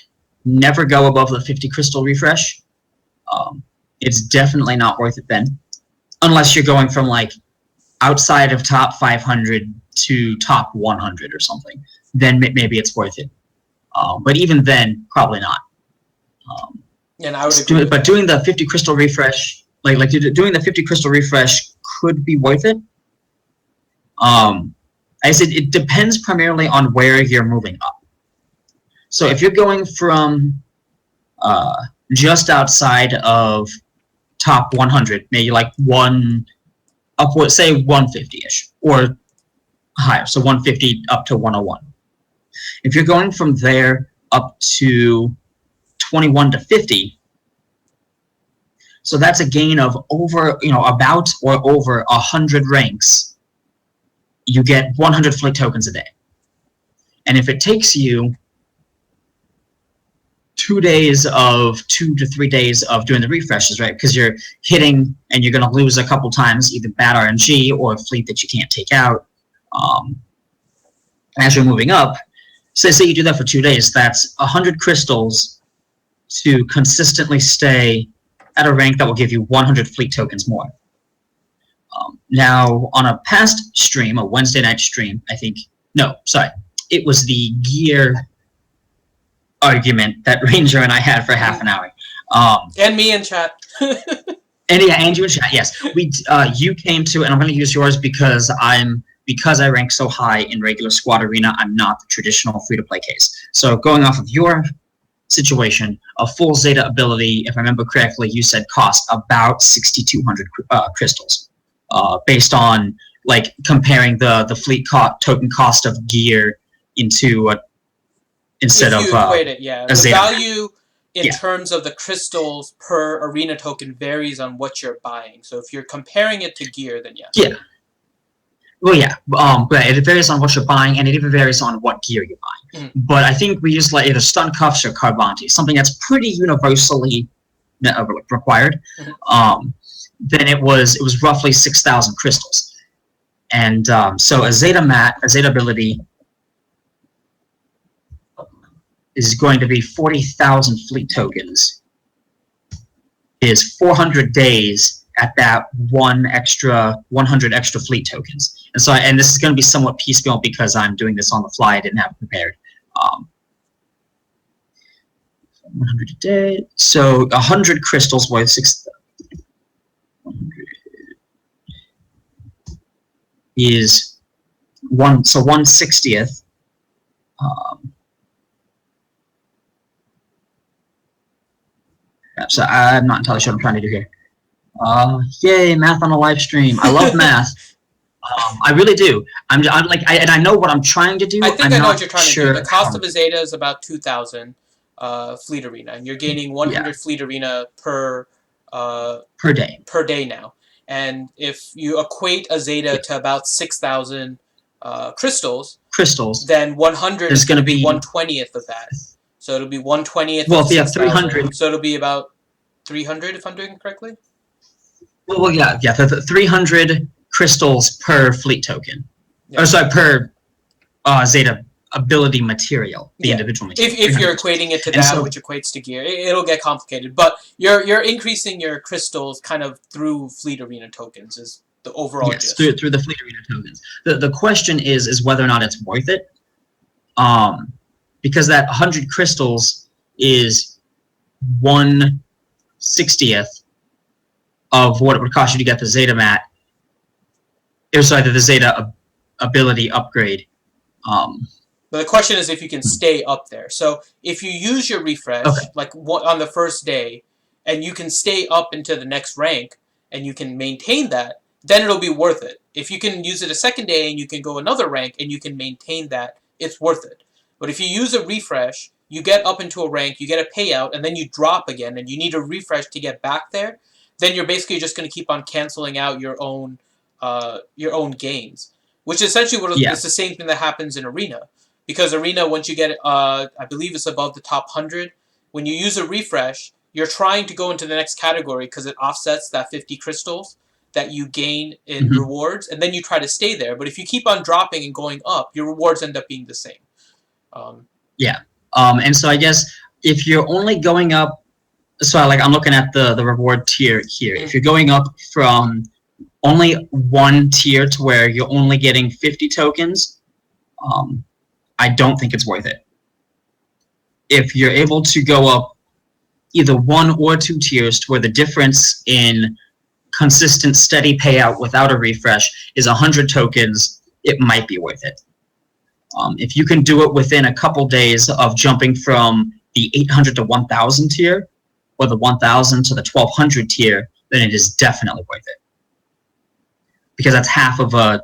never go above the 50 crystal refresh. It's definitely not worth it then. Unless you're going from, like, outside of top 500 to top 100 or something. Then maybe it's worth it. But even then, probably not. And I would agree. But doing the 50 crystal refresh, doing the 50 crystal refresh could be worth it. I said it depends primarily on where you're moving up. So if you're going from just outside of top 100, maybe like upward, say 150-ish or higher, so 150 up to 101. If you're going from there up to 21 to 50, so that's a gain of about or over 100 ranks. You get 100 fleet tokens a day. And if it takes you 2 to 3 days of doing the refreshes, right? Because you're hitting and you're going to lose a couple times, either bad RNG or a fleet that you can't take out. As you're moving up, say you do that for 2 days, that's 100 crystals to consistently stay at a rank that will give you 100 fleet tokens more. Now, on a past stream, a Wednesday night stream, it was the gear argument that Ranger and I had for half an hour. And me in chat. And you in chat, yes. You came to, and I'm going to use yours because I rank so high in regular squad arena, I'm not the traditional free-to-play case. So going off of your situation, a full Zeta ability, if I remember correctly, you said cost about 6,200 crystals, based on like comparing the fleet token cost of gear into instead of equate it, yeah. The Zeta value in terms of the crystals per arena token varies on what you're buying. So if you're comparing it to gear, then yes. Yeah. Well, yeah, but it varies on what you're buying, and it even varies on what gear you're buying. But I think we use like either stun cuffs or Carbonti, something that's pretty universally required. Then it was roughly 6,000 crystals, and so a Zeta ability is going to be 40,000 fleet tokens. Is 400 days at that 100 extra fleet tokens. And this is going to be somewhat piecemeal because I'm doing this on the fly. I didn't have it prepared. 100 a day. So 100 crystals worth 6,000. Is 1/60th. So I'm not entirely sure what I'm trying to do here. Yay, math on a live stream. I love math. I really do. I'm like, and I know what I'm trying to do. I think I know what you're trying to do. The cost of a Zeta is about 2,000 fleet arena, and you're gaining 100 fleet arena per day. Per day now. And if you equate a Zeta to about 6,000 crystals, then 100 is going to be 1/20th of that. So it'll be 1/20th. Well, yeah, 300. So it'll be about 300 if I'm doing it correctly. Well, yeah, the 300 crystals per fleet token. Yeah. Or sorry, per Zeta ability material, the individual material. If you're equating it to that, which equates to gear, it'll get complicated. But you're increasing your crystals kind of through fleet arena tokens is the overall gist. through the fleet arena tokens. The question is whether or not it's worth it. Because that 100 crystals is 1/60th of what it would cost you to get the Zeta mat. The Zeta ability upgrade. But the question is if you can stay up there. So if you use your refresh, like on the first day, and you can stay up into the next rank, and you can maintain that, then it'll be worth it. If you can use it a second day, and you can go another rank, and you can maintain that, it's worth it. But if you use a refresh, you get up into a rank, you get a payout, and then you drop again, and you need a refresh to get back there, then you're basically just going to keep on canceling out your own gains, which is essentially it's the same thing that happens in Arena. Because Arena, once you get, I believe it's above the top 100, when you use a refresh, you're trying to go into the next category because it offsets that 50 crystals that you gain in rewards, and then you try to stay there. But if you keep on dropping and going up, your rewards end up being the same. And so I guess if you're only going up, so like I'm looking at the reward tier here. If you're going up from only one tier to where you're only getting 50 tokens, I don't think it's worth it. If you're able to go up either 1 or 2 tiers to where the difference in consistent, steady payout without a refresh is 100 tokens, it might be worth it. If you can do it within a couple days of jumping from the 800 to 1,000 tier, or the 1,000 to the 1,200 tier, then it is definitely worth it. Because that's half of a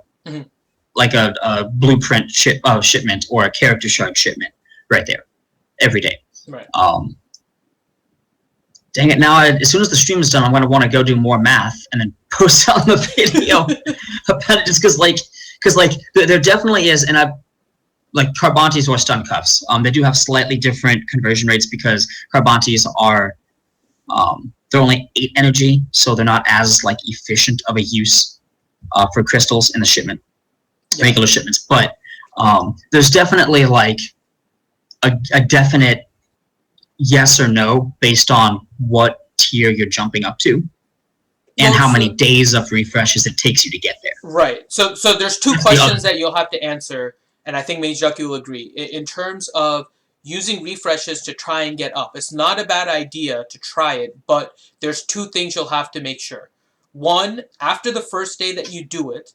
like a blueprint shipment or a character shard shipment right there every day. Right. Dang it! Now, as soon as the stream is done, I'm going to want to go do more math and then post on the video about it. Just because there definitely is, and like Carbantes or stun cuffs. They do have slightly different conversion rates because Carbantes are they're only 8 energy, so they're not as like efficient of a use for crystals in the shipment, regular shipments. But there's definitely like a definite yes or no based on what tier you're jumping up to and how many days of refreshes it takes you to get there. Right. So there's 2 questions that you'll have to answer, and I think Mageduckey will agree. In terms of using refreshes to try and get up, it's not a bad idea to try it, but there's 2 things you'll have to make sure. 1, after the first day that you do it,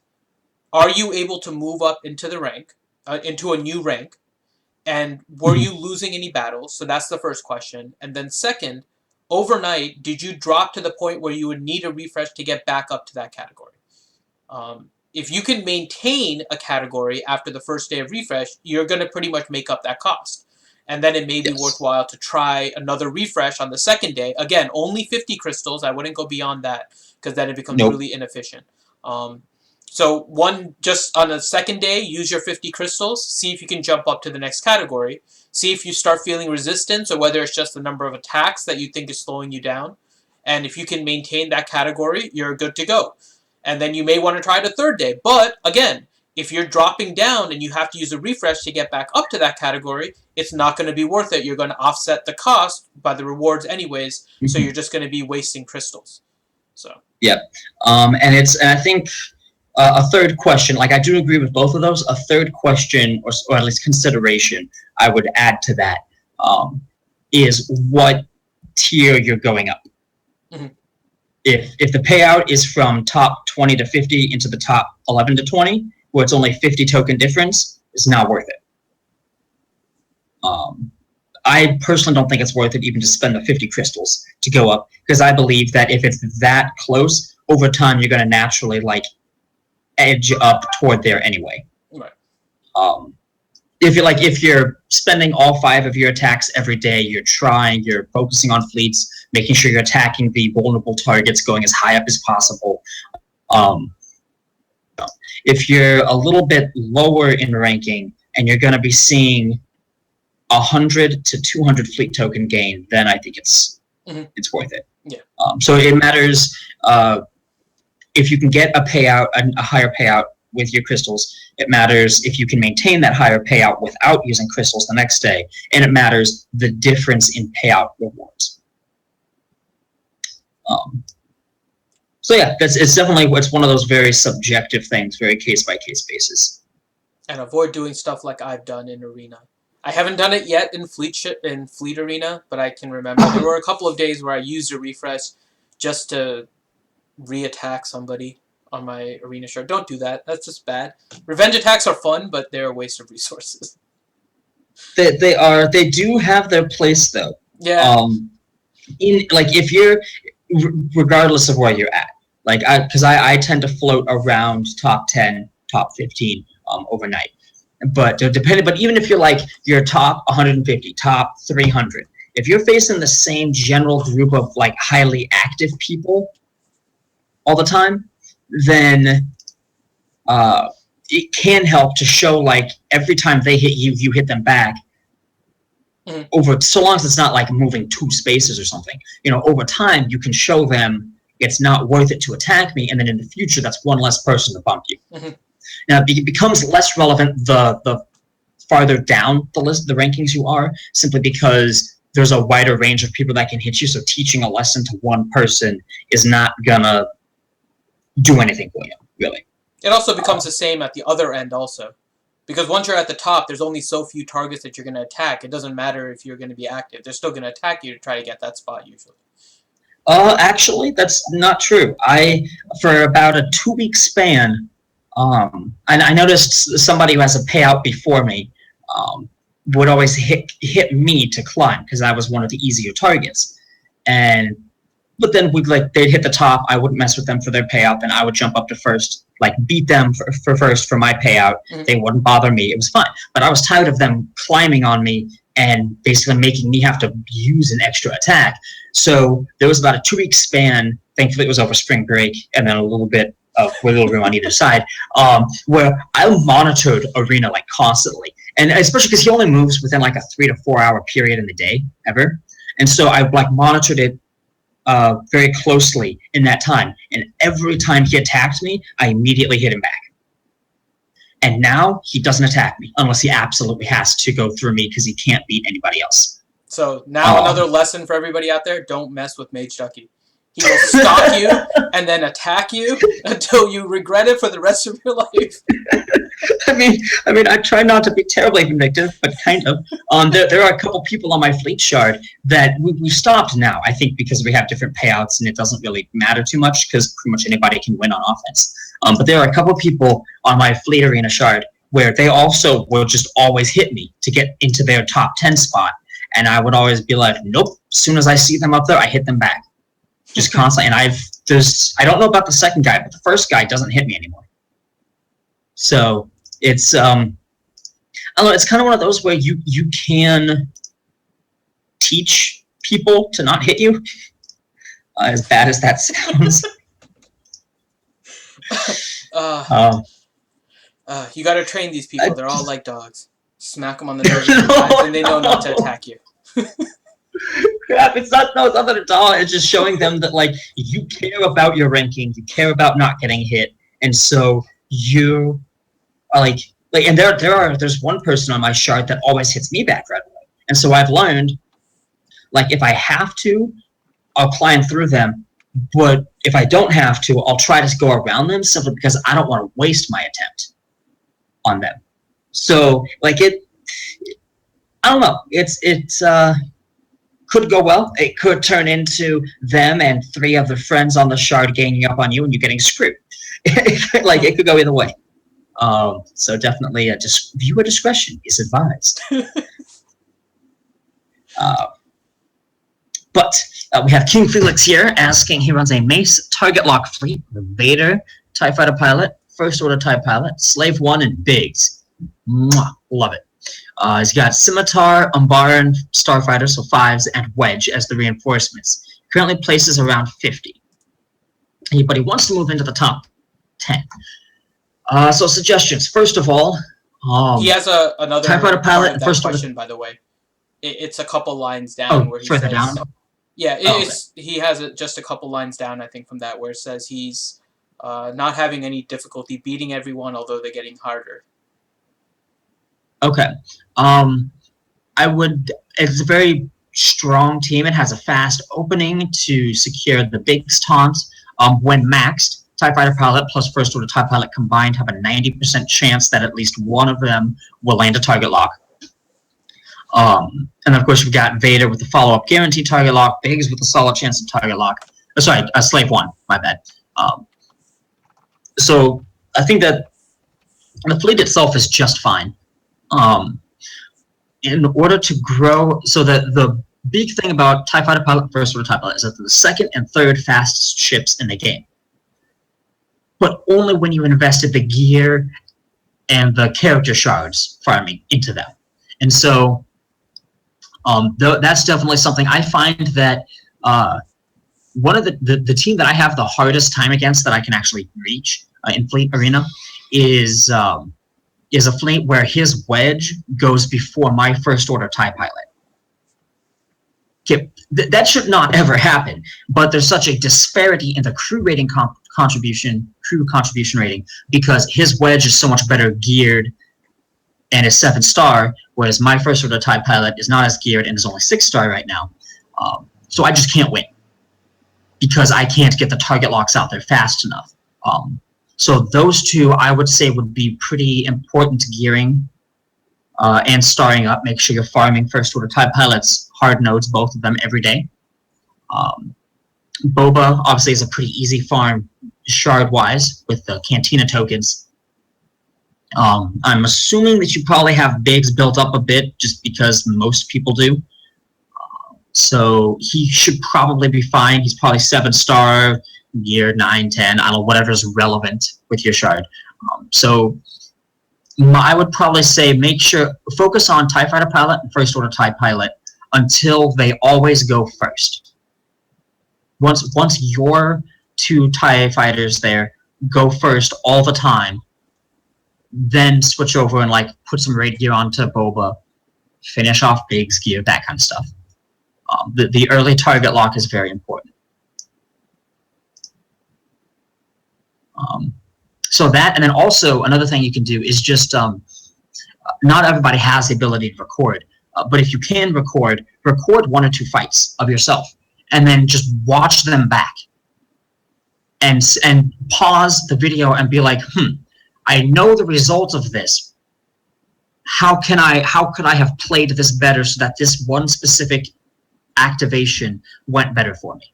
are you able to move up into the rank, into a new rank? And were you losing any battles? So that's the first question. And then second, overnight, did you drop to the point where you would need a refresh to get back up to that category? If you can maintain a category after the first day of refresh, you're going to pretty much make up that cost. And then it may be worthwhile to try another refresh on the second day. Again, only 50 crystals. I wouldn't go beyond that because then it becomes really inefficient. So just on the second day, use your 50 crystals, see if you can jump up to the next category, see if you start feeling resistance or whether it's just the number of attacks that you think is slowing you down. And if you can maintain that category, you're good to go. And then you may want to try the third day. But again, if you're dropping down and you have to use a refresh to get back up to that category, it's not going to be worth it. You're going to offset the cost by the rewards anyways, so you're just going to be wasting crystals. So. Yeah. And I think a third question, like I do agree with both of those, a third question, or at least consideration, I would add to that, is what tier you're going up. If the payout is from top 20 to 50 into the top 11 to 20, where it's only 50 token difference, it's not worth it. I personally don't think it's worth it even to spend the 50 crystals to go up, because I believe that if it's that close, over time you're going to naturally like edge up toward there anyway. Right. If you're spending all 5 of your attacks every day, you're focusing on fleets, making sure you're attacking the vulnerable targets, going as high up as possible. If you're a little bit lower in ranking and you're going to be seeing 100 to 200 fleet token gain, then I think it's worth it. Yeah. So it matters if you can get a payout, a higher payout with your crystals. It matters if you can maintain that higher payout without using crystals the next day, and it matters the difference in payout rewards. So yeah, it's one of those very subjective things, very case-by-case basis. And avoid doing stuff like I've done in Arena. I haven't done it yet in Fleet Arena, but I can remember there were a couple of days where I used a refresh just to re-attack somebody on my Arena shard. Don't do that. That's just bad. Revenge attacks are fun, but they're a waste of resources. They are. They do have their place, though. Yeah. If you're, regardless of where you're at, because I tend to float around top 10, top 15 overnight. But even if you're top 150, top 300, if you're facing the same general group of highly active people, all the time, then it can help to show, like, every time they hit you, you hit them back. Mhm. Over, so long as it's not like moving 2 spaces or something. Over time, you can show them it's not worth it to attack me, and then in the future, that's one less person to bump you. Mhm. Now, it becomes less relevant the farther down the list, the rankings you are, simply because there's a wider range of people that can hit you, so teaching a lesson to one person is not gonna do anything for you, really. It also becomes the same at the other end also. Because once you're at the top, there's only so few targets that you're going to attack. It doesn't matter if you're going to be active. They're still going to attack you to try to get that spot, usually. Actually, that's not true. For about a 2-week span, I noticed somebody who has a payout before me would always hit me to climb, because I was one of the easier targets. But then they'd hit the top, I wouldn't mess with them for their payout, then I would jump up to first, beat them for first for my payout. Mhm. They wouldn't bother me. It was fine. But I was tired of them climbing on me and basically making me have to use an extra attack. So there was about a 2-week span, thankfully it was over spring break, and then a little bit of wiggle room on either side, where I monitored Arena constantly. And especially because he only moves within a 3 to 4 hour period in the day, ever. And so I monitored it very closely in that time, and every time he attacked me, I immediately hit him back. And now he doesn't attack me unless he absolutely has to go through me because he can't beat anybody else. So now another lesson for everybody out there: don't mess with Mageduckey. He will stalk you and then attack you until you regret it for the rest of your life. I mean, I try not to be terribly vindictive, but kind of. There are a couple people on my fleet shard that we stopped now, I think, because we have different payouts and it doesn't really matter too much because pretty much anybody can win on offense. But there are a couple people on my fleet arena shard where they also will just always hit me to get into their top 10 spot. And I would always be like, nope, as soon as I see them up there, I hit them back. Just constantly. And I don't know about the second guy, but the first guy doesn't hit me anymore. So it's I don't know, it's kind of one of those where you can teach people to not hit you, as bad as that sounds. You got to train these people. They're all like dogs. Smack them on the nose and they know not to attack you. It's not nothing at all. It's just showing them that you care about your ranking, you care about not getting hit, and so you are and there's one person on my shard that always hits me back right away. And so I've learned if I have to, I'll climb through them, but if I don't have to, I'll try to go around them simply because I don't want to waste my attempt on them. So I don't know. It's could go well. It could turn into them and 3 of their friends on the shard ganging up on you and you getting screwed. It could go either way. So definitely, just viewer discretion is advised. But we have King Felix here asking. He runs a Mace target lock fleet with Vader, TIE Fighter pilot, First Order TIE pilot, Slave 1, and Biggs. Mwah, love it. He's got Scimitar, Umbaran, Starfighter, so 5s, and Wedge as the reinforcements. Currently places around 50. But he wants to move into the top 10. So suggestions. First of all, he has another TIE Fighter pilot and First question, by the way. It's a couple lines down where he further says, down. Yeah, he has it just a couple lines down, I think, from that, where it says he's not having any difficulty beating everyone, although they're getting harder. Okay. It's a very strong team. It has a fast opening to secure the Biggs taunt. When maxed, TIE Fighter pilot plus First Order TIE pilot combined have a 90% chance that at least one of them will land a target lock. And then, of course, we've got Vader with the follow-up guaranteed target lock, Biggs with a solid chance of target lock. Slave 1, my bad. So I think that the fleet itself is just fine. In order to grow, so that the big thing about TIE Fighter pilot and First Order TIE pilot is that they're the second and third fastest ships in the game. But only when you invested the gear and the character shards farming into them. And so that's definitely something I find that one of the team that I have the hardest time against that I can actually reach in Fleet Arena is a fleet where his wedge goes before my first order TIE pilot. Okay, that should not ever happen, but there's such a disparity in the crew rating crew contribution rating because his wedge is so much better geared and is 7-star, whereas my first order TIE pilot is not as geared and is only 6-star right now. So I just can't win because I can't get the target locks out there fast enough. So those two I would say would be pretty important gearing and starring up. Make sure you're farming first order TIE pilots, hard nodes, both of them every day. Boba obviously is a pretty easy farm shard-wise with the Cantina tokens. I'm assuming that you probably have Biggs built up a bit just because most people do. So he should probably be fine. He's probably 7-star, gear 9, 10, I don't know, whatever's relevant with your shard. So I would probably say focus on TIE Fighter Pilot and First Order TIE Pilot until they always go first. Once your 2 TIE Fighters there go first all the time, then switch over and put some raid gear onto Boba, finish off Biggs gear, that kind of stuff. The early target lock is very important. So that, and then also another thing you can do is just, not everybody has the ability to record, but if you can record 1 or 2 fights of yourself, and then just watch them back, and pause the video and be like, I know the result of this. How could I have played this better so that this one specific activation went better for me?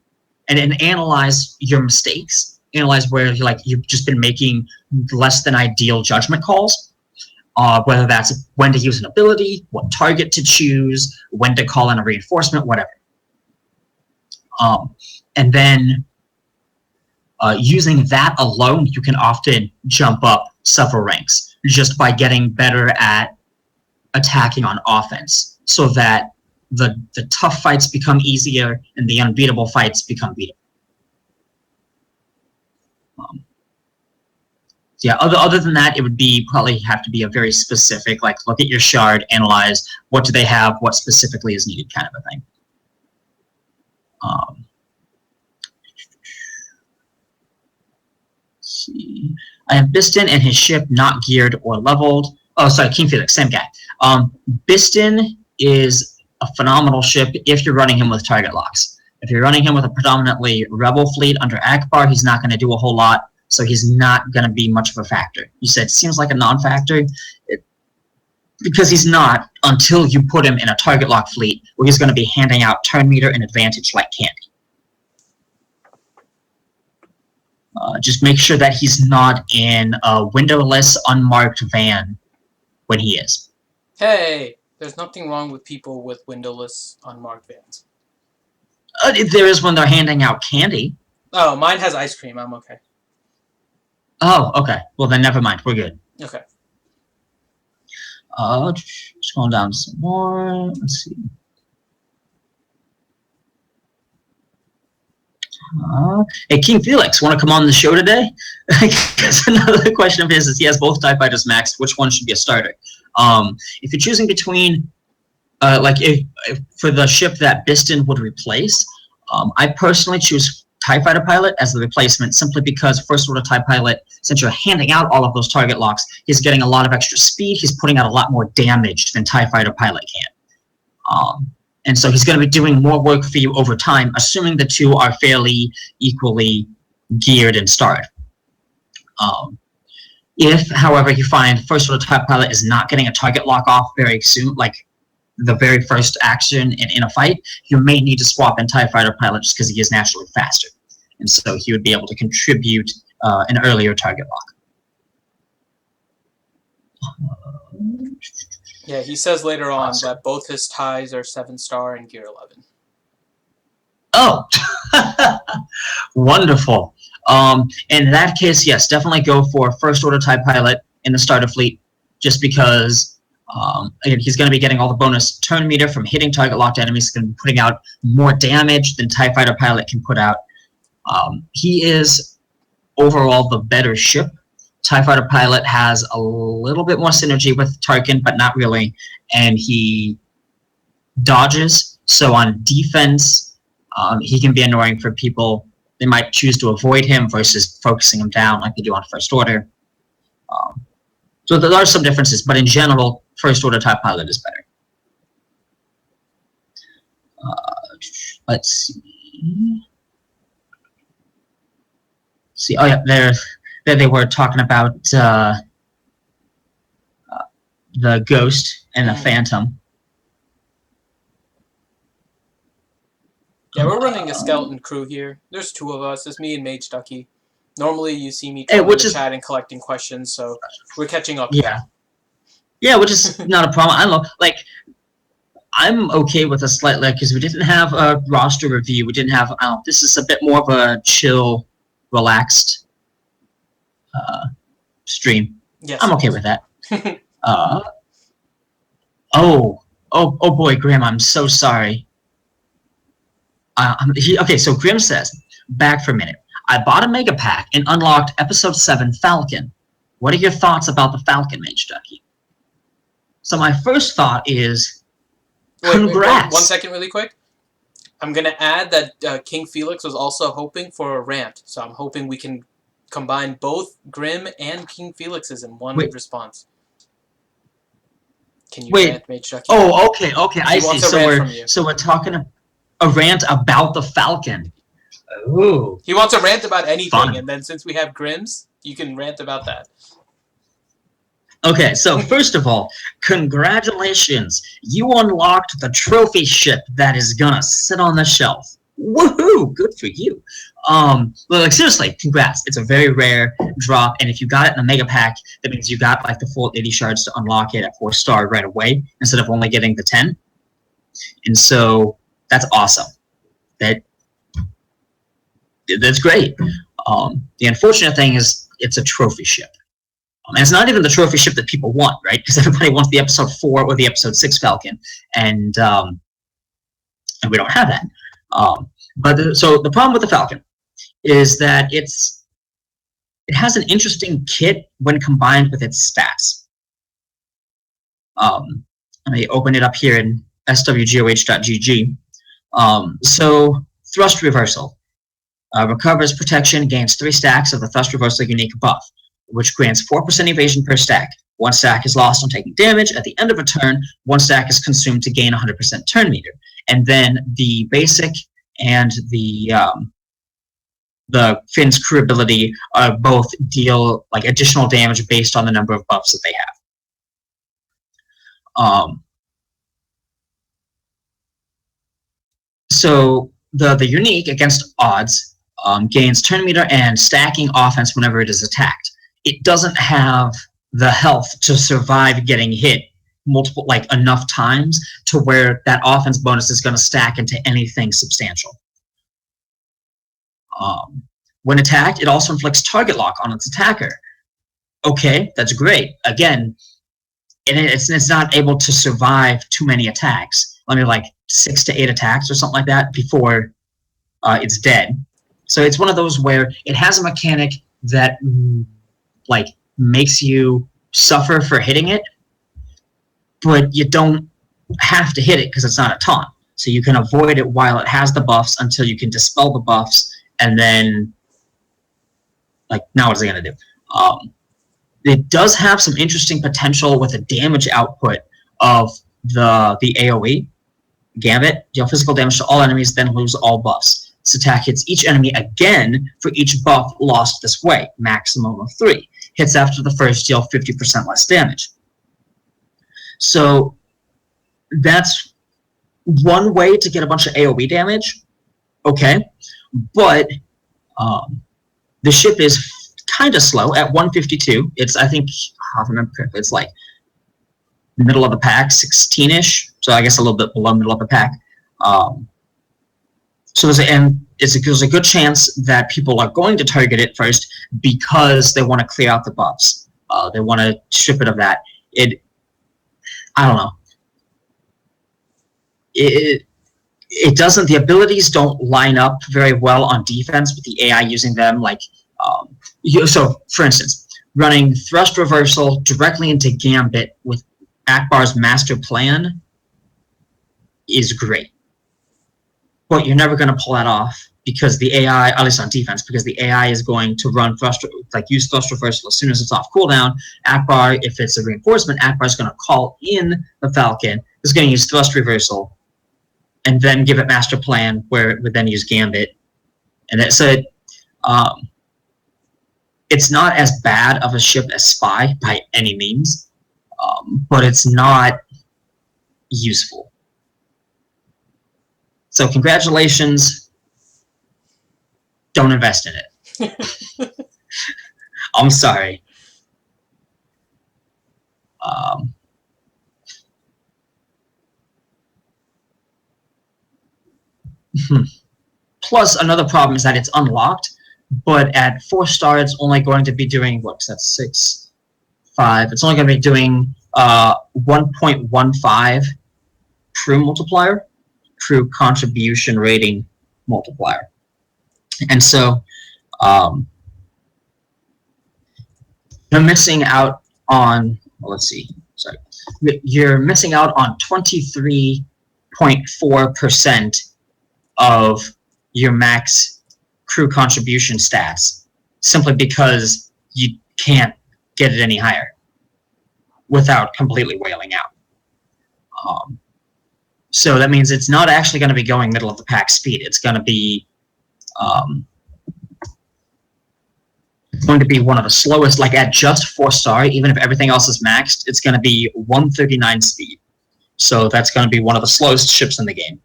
And analyze your mistakes. Analyze where you've just been making less than ideal judgment calls. Whether that's when to use an ability, what target to choose, when to call in a reinforcement, whatever. And then using that alone, you can often jump up several ranks just by getting better at attacking on offense, so that the tough fights become easier and the unbeatable fights become beatable. Yeah, other than that, it would probably have to be a very specific, look at your shard, analyze what do they have, what specifically is needed, kind of a thing. Let's see. I have Biston and his ship not geared or leveled. Oh, sorry, King Felix, same guy. Biston is a phenomenal ship if you're running him with target locks. If you're running him with a predominantly rebel fleet under Akbar, he's not going to do a whole lot, so he's not going to be much of a factor. You said it seems like a non-factor, because he's not until you put him in a target lock fleet where he's going to be handing out turn meter and advantage like candy. Just make sure that he's not in a windowless, unmarked van when he is. Hey, there's nothing wrong with people with windowless, unmarked vans. There is when they're handing out candy. Oh, mine has ice cream. I'm okay. Oh, okay. Well, then never mind. We're good. Okay. Scroll down some more. Let's see. Hey, King Felix, want to come on the show today? Because another question of his is he has both TIE Fighters maxed. Which one should be a starter? If you're choosing between, if for the ship that Biston would replace, I personally choose TIE Fighter Pilot as the replacement simply because First Order TIE Pilot, since you're handing out all of those target locks, he's getting a lot of extra speed. He's putting out a lot more damage than TIE Fighter Pilot can. And so he's going to be doing more work for you over time, assuming the two are fairly equally geared and starred. If, however, you find First Order TIE Pilot is not getting a target lock off very soon, like the very first action in a fight, you may need to swap in TIE Fighter Pilot just because he is naturally faster. And so he would be able to contribute an earlier target lock. Yeah, he says later on that both his ties are 7-star and gear 11. Oh, wonderful. In that case, yes, definitely go for First Order TIE Pilot in the starter fleet, just because again, he's going to be getting all the bonus turn meter from hitting target locked enemies. He's going to be putting out more damage than TIE Fighter Pilot can put out. He is overall the better ship. TIE Fighter Pilot has a little bit more synergy with Tarkin, but not really, and he dodges, so on defense, he can be annoying for people. They might choose to avoid him versus focusing him down like they do on First Order. So there are some differences, but in general, First Order TIE Pilot is better. Let's see. Oh yeah, there they were talking about the Ghost and the Phantom. Yeah, we're running a skeleton crew here. There's 2 of us. It's me and Mageduckey. Normally, you see me in the chat and collecting questions, so we're catching up. Yeah. Yeah, which is not a problem. I don't know. Like, I'm okay with a slight lag because we didn't have a roster review. We didn't have. This is a bit more of a chill, relaxed stream. Yes. I'm okay with that. Oh boy, Grim, I'm so sorry. Okay, so Grim says, back for a minute. I bought a mega pack and unlocked Episode 7 Falcon. What are your thoughts about the Falcon, Mageduckey? So my first thought is, congrats. Wait, 1 second really quick. I'm going to add that King Felix was also hoping for a rant, so I'm hoping we can combine both Grim and King Felix's in one response. Can you rant, Mageduckey? Oh, okay, I see. So we're talking a rant about the Falcon. Ooh. He wants a rant about anything, Fun. And then since we have Grimm's, you can rant about that. Okay, so first of all, congratulations. You unlocked the trophy ship that is gonna sit on the shelf. Woohoo! Good for you. Like seriously, congrats. It's a very rare drop, and if you got it in a mega pack, that means you got like the full 80 shards to unlock it at 4-star right away, instead of only getting the 10. And so that's awesome. That's great. The unfortunate thing is it's a trophy ship. And it's not even the trophy ship that people want, right? Because everybody wants the Episode 4 or the Episode 6 Falcon, and we don't have that. So the problem with the Falcon is that it has an interesting kit when combined with its stats. Let me open it up here in swgoh.gg. So thrust reversal recovers protection, gains 3 stacks of the thrust reversal unique buff, which grants 4% evasion per stack. 1 stack is lost on taking damage. At the end of a turn, 1 stack is consumed to gain 100% turn meter. And then the basic and the Finn's crew ability both deal like additional damage based on the number of buffs that they have. So the unique against odds gains turn meter and stacking offense whenever it is attacked. It doesn't have the health to survive getting hit enough times to where that offense bonus is going to stack into anything substantial. When attacked, it also inflicts target lock on its attacker. Okay, that's great. Again, it's not able to survive too many attacks. I mean, like 6 to 8 attacks or something like that before it's dead. So it's one of those where it has a mechanic that makes you suffer for hitting it, but you don't have to hit it because it's not a taunt. So you can avoid it while it has the buffs until you can dispel the buffs, and then now what's it gonna do? It does have some interesting potential with the damage output of the AoE. Gambit, deal physical damage to all enemies, then lose all buffs. This attack hits each enemy again for each buff lost this way, maximum of 3. Hits after the first deal 50% less damage. So that's one way to get a bunch of AoE damage. Okay, but the ship is kind of slow at 152. It's, I think, if I remember correctly, it's like middle of the pack, 16-ish. So I guess a little bit below middle of the pack. So there's a good chance that people are going to target it first because they want to clear out the buffs. They want to strip it of that. I don't know. it doesn't. The abilities don't line up very well on defense with the AI using them. Like, so for instance, running thrust reversal directly into Gambit with Akbar's master plan is great, but you're never going to pull that off because the AI, at least on defense, because the AI is going to run use thrust reversal as soon as it's off cooldown. Akbar, if it's a reinforcement, Akbar is going to call in the Falcon, is going to use thrust reversal, and then give it master plan, where it would then use Gambit, and it's not as bad of a ship as Spy by any means, but it's not useful. So congratulations. Don't invest in it. I'm sorry. Plus, another problem is that it's unlocked, but at 4-star, it's only going to be doing, what's that, 6, 5. It's only going to be doing 1.15 crew multiplier, crew contribution rating multiplier. And so you're missing out on, well, let's see, sorry. You're missing out on 23.4% of your max crew contribution stats simply because you can't get it any higher without completely wailing out. So that means it's not actually going to be going middle of the pack speed. It's going to be one of the slowest, like at just 4-star, even if everything else is maxed, it's going to be 139 speed. So that's going to be one of the slowest ships in the game.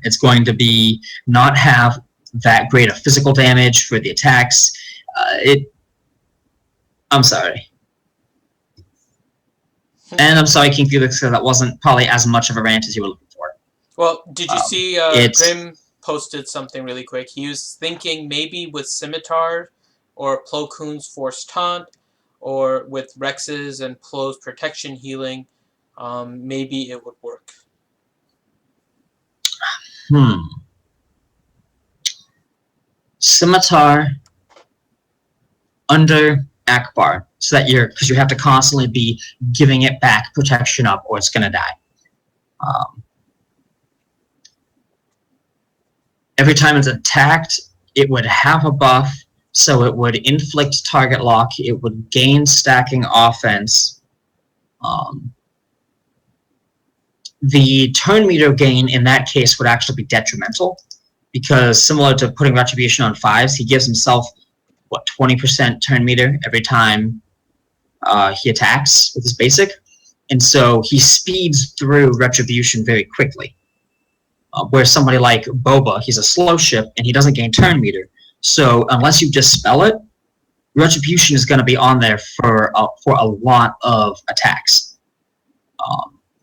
It's going to be not have that great of physical damage for the attacks. I'm sorry. And I'm sorry, King Felix, that wasn't probably as much of a rant as you were looking for. Well, did you see Grim posted something really quick? He was thinking maybe with Scimitar or Plo Koon's Force Taunt, or with Rex's and Plo's Protection Healing, maybe it would work. Scimitar under Akbar, so that because you have to constantly be giving it back protection up or it's going to die. Every time it's attacked, it would have a buff, so it would inflict target lock, it would gain stacking offense. The turn meter gain in that case would actually be detrimental, because similar to putting Retribution on 5s, he gives himself, 20% turn meter every time he attacks with his basic, and so he speeds through Retribution very quickly. Where somebody like Boba, he's a slow ship, and he doesn't gain turn meter, so unless you dispel it, Retribution is going to be on there for a lot of attacks.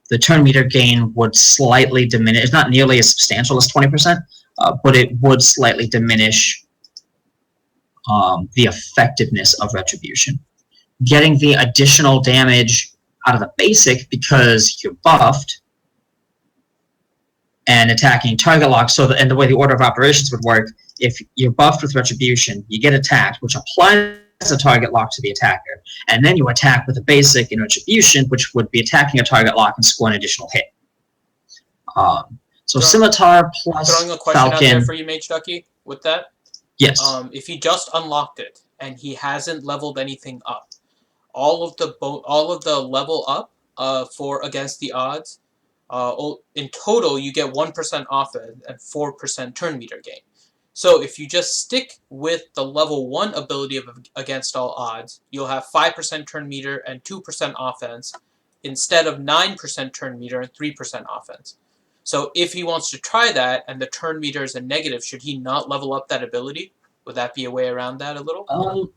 The turn meter gain would slightly diminish. It's not nearly as substantial as 20%, but it would slightly diminish the effectiveness of Retribution. Getting the additional damage out of the basic because you're buffed and attacking target lock. And the way the order of operations would work, if you're buffed with Retribution, you get attacked, which applies a target lock to the attacker, and then you attack with a basic in Retribution, which would be attacking a target lock and score an additional hit. So Scimitar plus throwing a question Falcon. Out there for you, Mageduckey, with that. Yes. If he just unlocked it and he hasn't leveled anything up, all of the level up for against the odds, in total you get 1% offense and 4% turn meter gain. So if you just stick with the level 1 ability of against all odds, you'll have 5% turn meter and 2% offense instead of 9% turn meter and 3% offense. So if he wants to try that and the turn meter is a negative, should he not level up that ability? Would that be a way around that a little?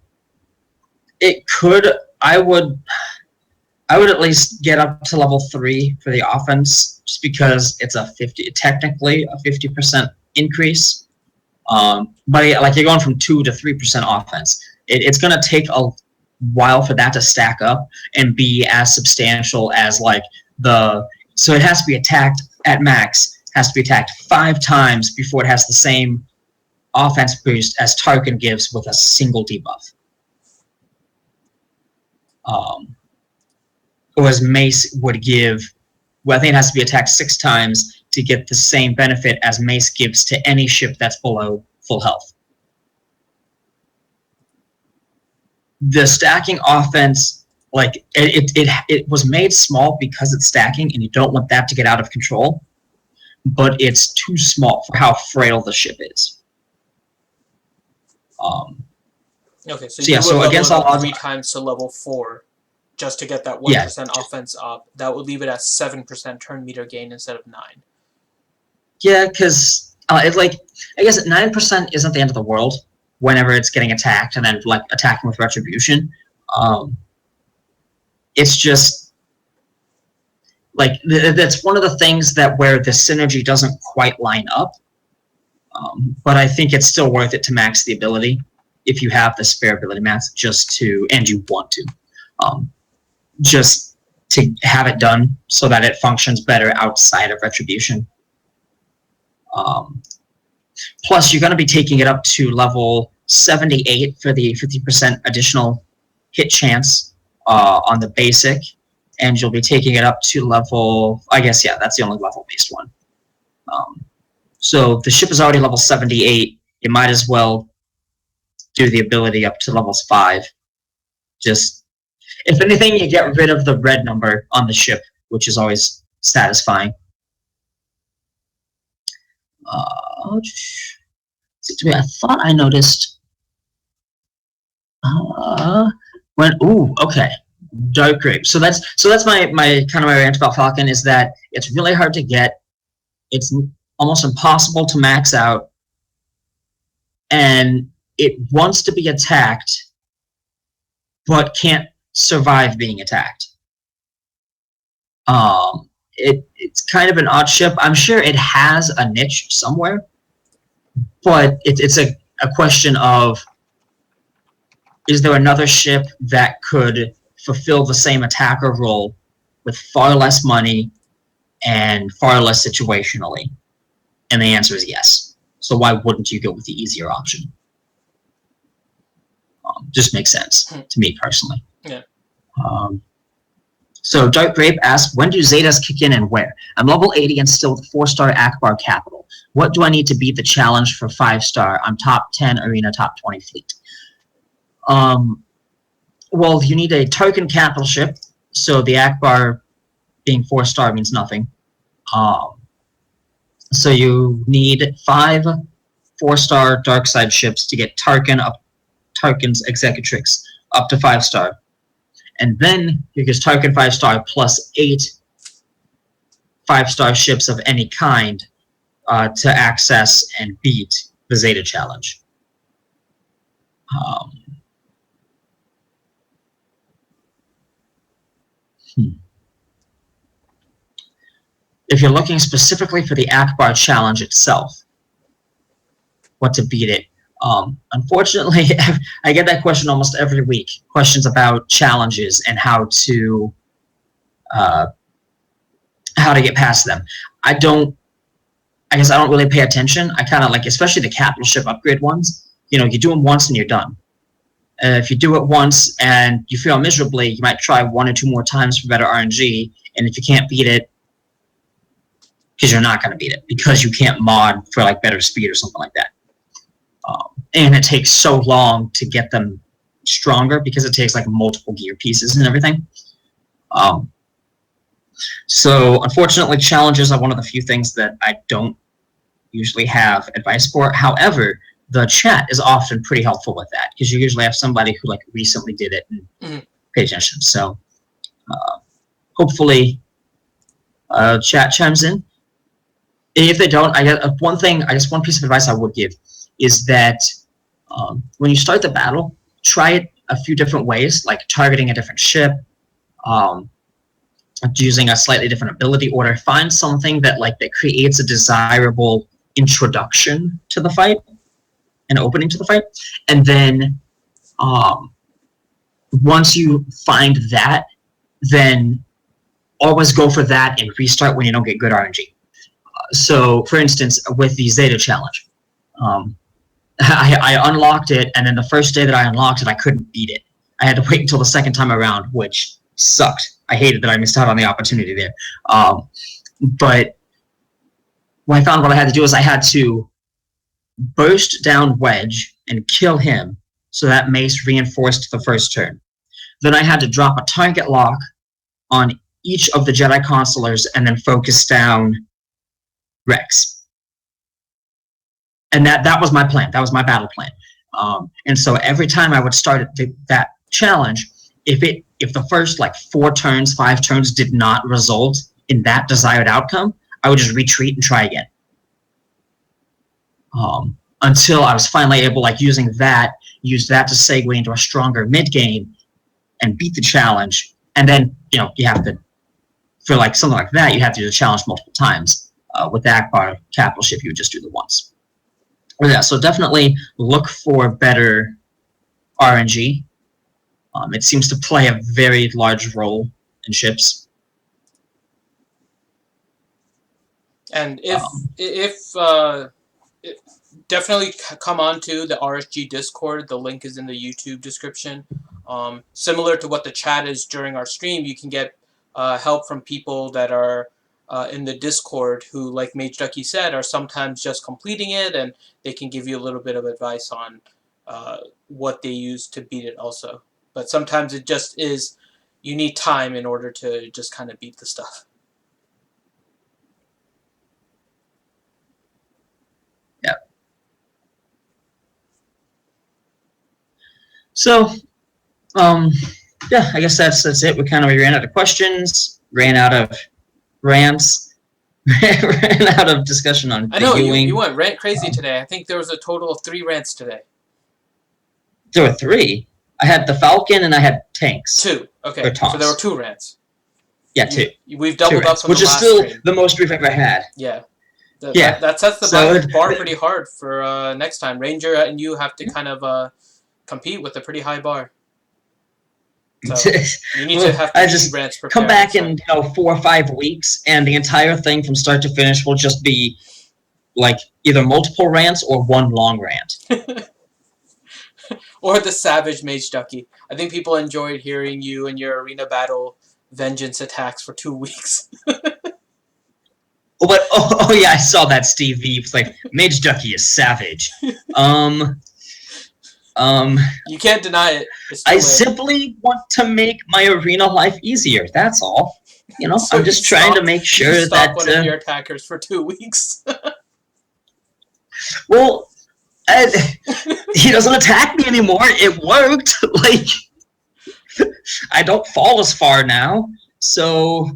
It could. I would at least get up to level 3 for the offense, just because it's technically a 50% increase. But like you're going from 2 to 3% offense. It's going to take a while for that to stack up and be as substantial as so it has to be attacked at max has to be attacked 5 times before it has the same offense boost as Tarkin gives with a single debuff. Whereas Mace would give, well, I think it has to be attacked 6 times to get the same benefit as Mace gives to any ship that's below full health. The stacking offense, like, it was made small because it's stacking, and you don't want that to get out of control, but it's too small for how frail the ship is. Okay, so yeah, you would so level against it up all 3 times to level 4 just to get that 1% offense up. That would leave it at 7% turn meter gain instead of 9. Yeah, because it's like, I guess 9% isn't the end of the world whenever it's getting attacked and then like attacking with retribution. It's just like that's one of the things that where the synergy doesn't quite line up. But I think it's still worth it to max the ability if you have the spare ability max, just to, and you want to, just to have it done so that it functions better outside of retribution. Plus, you're going to be taking it up to level 78 for the 50% additional hit chance on the basic, and you'll be taking it up to level, I guess, yeah, that's the only level-based one. So the ship is already level 78. You might as well do the ability up to levels 5. Just, if anything, you get rid of the red number on the ship, which is always satisfying. I thought I noticed okay, Dark Grape. So that's my kind of my rant about Falcon, is that it's really hard to get. It's almost impossible to max out, and it wants to be attacked, but can't survive being attacked. It's kind of an odd ship. I'm sure it has a niche somewhere, but it's a question of, is there another ship that could fulfill the same attacker role with far less money and far less situationally? And the answer is yes. So why wouldn't you go with the easier option? Just makes sense to me personally. Yeah. So Dark Grape asks, when do Zetas kick in and where? I'm level 80 and still with 4-star Akbar capital. What do I need to beat the challenge for 5-star? I'm top 10 arena, top 20 fleet. Well, you need a token capital ship, so the Akbar being 4-star means nothing. So you need 5 4-star dark side ships to get Tarkin's Executrix up to 5-star. And then you get Tarkin 5-star plus 8 5-star ships of any kind to access and beat the Zeta challenge. If you're looking specifically for the Akbar challenge itself, what to beat it, unfortunately, I get that question almost every week. Questions about challenges and how to get past them. I guess I don't really pay attention. I kind of like, especially the capital ship upgrade ones. You know, you do them once and you're done. If you do it once and you fail miserably, you might try 1 or 2 more times for better RNG. And if you can't beat it, because you're not going to beat it, because you can't mod for like better speed or something like that. And it takes so long to get them stronger because it takes like multiple gear pieces and everything. So unfortunately, challenges are one of the few things that I don't usually have advice for. However, the chat is often pretty helpful with that because you usually have somebody who like recently did it and paid attention. So hopefully chat chimes in. If they don't, I guess one piece of advice I would give is that when you start the battle, try it a few different ways, like targeting a different ship, using a slightly different ability order. Find something that creates a desirable introduction to the fight, an opening to the fight, and then once you find that, then always go for that and restart when you don't get good RNG. So, for instance, with the Zeta challenge, I unlocked it, and then the first day that I unlocked it, I couldn't beat it. I had to wait until the second time around, which sucked. I hated that I missed out on the opportunity there. But when I found what I had to do is I had to burst down Wedge and kill him, so that Mace reinforced the first turn. Then I had to drop a target lock on each of the Jedi Consulars and then focus down Rex. And that was my plan. That was my battle plan. And so every time I would start that challenge, if the first 5 turns did not result in that desired outcome, I would just retreat and try again. Until I was finally able, use that to segue into a stronger mid game and beat the challenge. And then, you have to, for something like that, you have to do the challenge multiple times. With the Akbar capital ship, you would just do the once. But yeah, so definitely look for better RNG. It seems to play a very large role in ships. And if definitely come on to the RSG Discord. The link is in the YouTube description. Similar to what the chat is during our stream, you can get help from people that are in the Discord who, like Mageduckey said, are sometimes just completing it, and they can give you a little bit of advice on what they use to beat it also. But sometimes it just is, you need time in order to just kind of beat the stuff. Yeah. So, yeah, I guess that's it. We ran out of questions, ran out of rants, ran out of discussion on I know, U-wing. you went rant crazy today. I think there was a total of 3 rants today. There were 3? I had the Falcon and I had tanks. 2. Okay, so there were 2 rants. Yeah, 2. We've doubled up from which the is last still stream. the most we've ever had. Yeah. Yeah. That sets the bar pretty hard for next time. Ranger and you have to kind of compete with a pretty high bar. So you need to have rants prepared. Come back in 4 or 5 weeks, and the entire thing from start to finish will just be either multiple rants or one long rant. Or the savage Mageduckey. I think people enjoyed hearing you and your arena battle vengeance attacks for 2 weeks. But oh yeah, I saw that Steve V. It's Mageduckey is savage. You can't deny it. I simply want to make my arena life easier. That's all. So I'm just trying to make sure that one of your attackers for 2 weeks. Well, he doesn't attack me anymore. It worked. I don't fall as far now. So